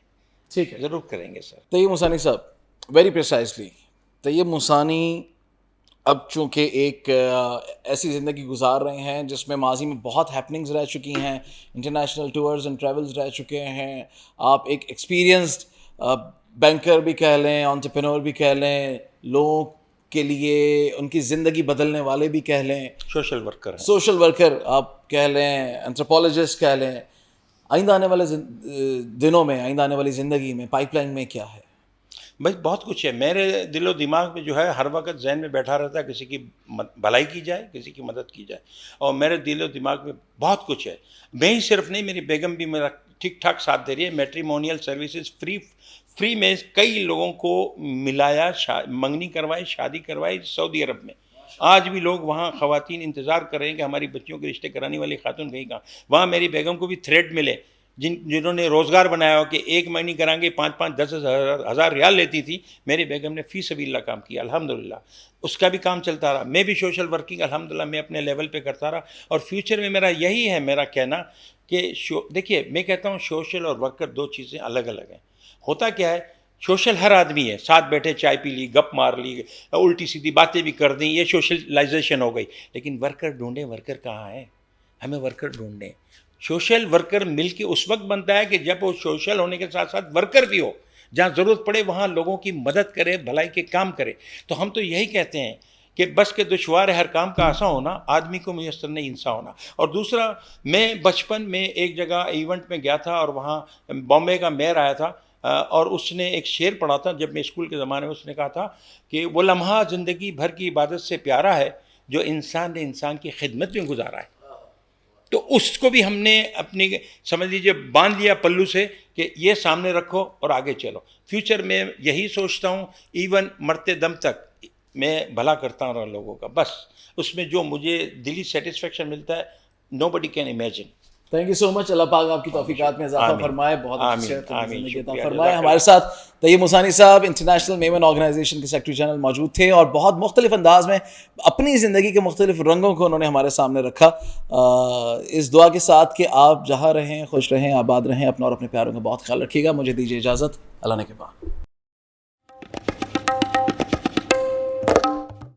ٹھیک ہے، ضرور کریں گے سر. طیب مسانی صاحب، ویری پریسائزلی، طیب مسانی اب چونکہ ایک ایسی زندگی گزار رہے ہیں جس میں ماضی میں بہت ہیپننگز رہ چکی ہیں، انٹرنیشنل ٹورز اینڈ ٹریولز رہ چکے ہیں. آپ ایک ایکسپیرینسڈ بینکر بھی کہہ لیں، انٹرپرینور بھی کہہ لیں، لوگوں کے لیے ان کی زندگی بدلنے والے بھی کہہ لیں، سوشل ورکر آپ کہہ لیں، انتھروپولوجسٹ کہہ لیں. آئندہ آنے والے دنوں میں، آئندہ آنے والی زندگی میں پائپ لائن میں کیا ہے؟ بھائی بہت کچھ ہے میرے دل و دماغ میں جو ہے ہر وقت ذہن میں بیٹھا رہتا ہے کسی کی بھلائی کی جائے, کسی کی مدد کی جائے, اور میرے دل و دماغ میں بہت کچھ ہے. میں ہی صرف نہیں, میری بیگم بھی میرا ٹھیک ٹھاک ساتھ دے رہی ہے. میٹریمونیل سروسز فری میں کئی لوگوں کو ملایا, منگنی کروائی, شادی کروائی سعودی عرب میں. آج بھی لوگ وہاں خواتین انتظار کر رہے ہیں کہ ہماری بچیوں کے رشتے کرانے والی خاتون کہیں کہاں. وہاں میری بیگم کو بھی تھریڈ ملے, جنہوں نے روزگار بنایا ہو کہ ایک مہینے کرائیں گے 5-5-10 ہزار ریال لیتی تھی, میری بیگم نے فی سبیل اللہ کام کیا الحمدللہ. اس کا بھی کام چلتا رہا. میں بھی سوشل ورکنگ الحمدللہ میں اپنے لیول پہ کرتا رہا. اور فیوچر میں میرا یہی ہے میرا کہنا کہ دیکھیے میں کہتا ہوں سوشل اور ورکر دو چیزیں الگ الگ ہیں. ہوتا کیا ہے, سوشل ہر آدمی ہے, ساتھ بیٹھے چائے پی لی, گپ مار لی, الٹی سیدھی باتیں بھی کر دیں, یہ سوشلائزیشن ہو گئی. لیکن ورکر ڈھونڈیں, ورکر کہاں ہے, ہمیں ورکر ڈھونڈیں. سوشل ورکر مل کے اس وقت بنتا ہے کہ جب وہ سوشل ہونے کے ساتھ ساتھ ورکر بھی ہو, جہاں ضرورت پڑے وہاں لوگوں کی مدد کرے, بھلائی کے کام کرے. تو ہم تو یہی کہتے ہیں کہ بس کہ دشوار ہے ہر کام کا آسان ہونا, آدمی کو میسر نہیں انسان ہونا. اور دوسرا, میں بچپن میں ایک جگہ ایونٹ میں گیا تھا اور وہاں بامبے کا میئر آیا تھا, اور اس نے ایک شعر پڑھا تھا جب میں اسکول کے زمانے میں. اس نے کہا تھا کہ وہ لمحہ زندگی بھر کی عبادت سے پیارا ہے جو انسان نے انسان کی خدمت میں گزارا ہے. تو اس کو بھی ہم نے اپنی سمجھ لیجیے باندھ لیا پلو سے کہ یہ سامنے رکھو اور آگے چلو. فیوچر میں یہی سوچتا ہوں, ایون مرتے دم تک میں بھلا کرتا ہوں لوگوں کا. بس اس میں جو مجھے دلی سیٹسفیکشن ملتا ہے nobody can imagine. Thank you so much. Allah پاک آپ کی توفیقات میں اضافہ فرمائے, بہت اچھی صحت زندگی عطا شکریہ, فرمائے. ہمارے ساتھ طیب مسانی صاحب انٹرنیشنل میمن آرگنائزیشن کے سیکرٹری جنرل موجود تھے, اور بہت مختلف انداز میں اپنی زندگی کے مختلف رنگوں کو انہوں نے ہمارے سامنے رکھا. اس دعا کے ساتھ کہ آپ جہاں رہیں خوش رہیں, آباد رہیں, اپنا اور اپنے پیاروں کا بہت خیال رکھیے گا. مجھے دیجیے اجازت, اللہ نے کے بعد.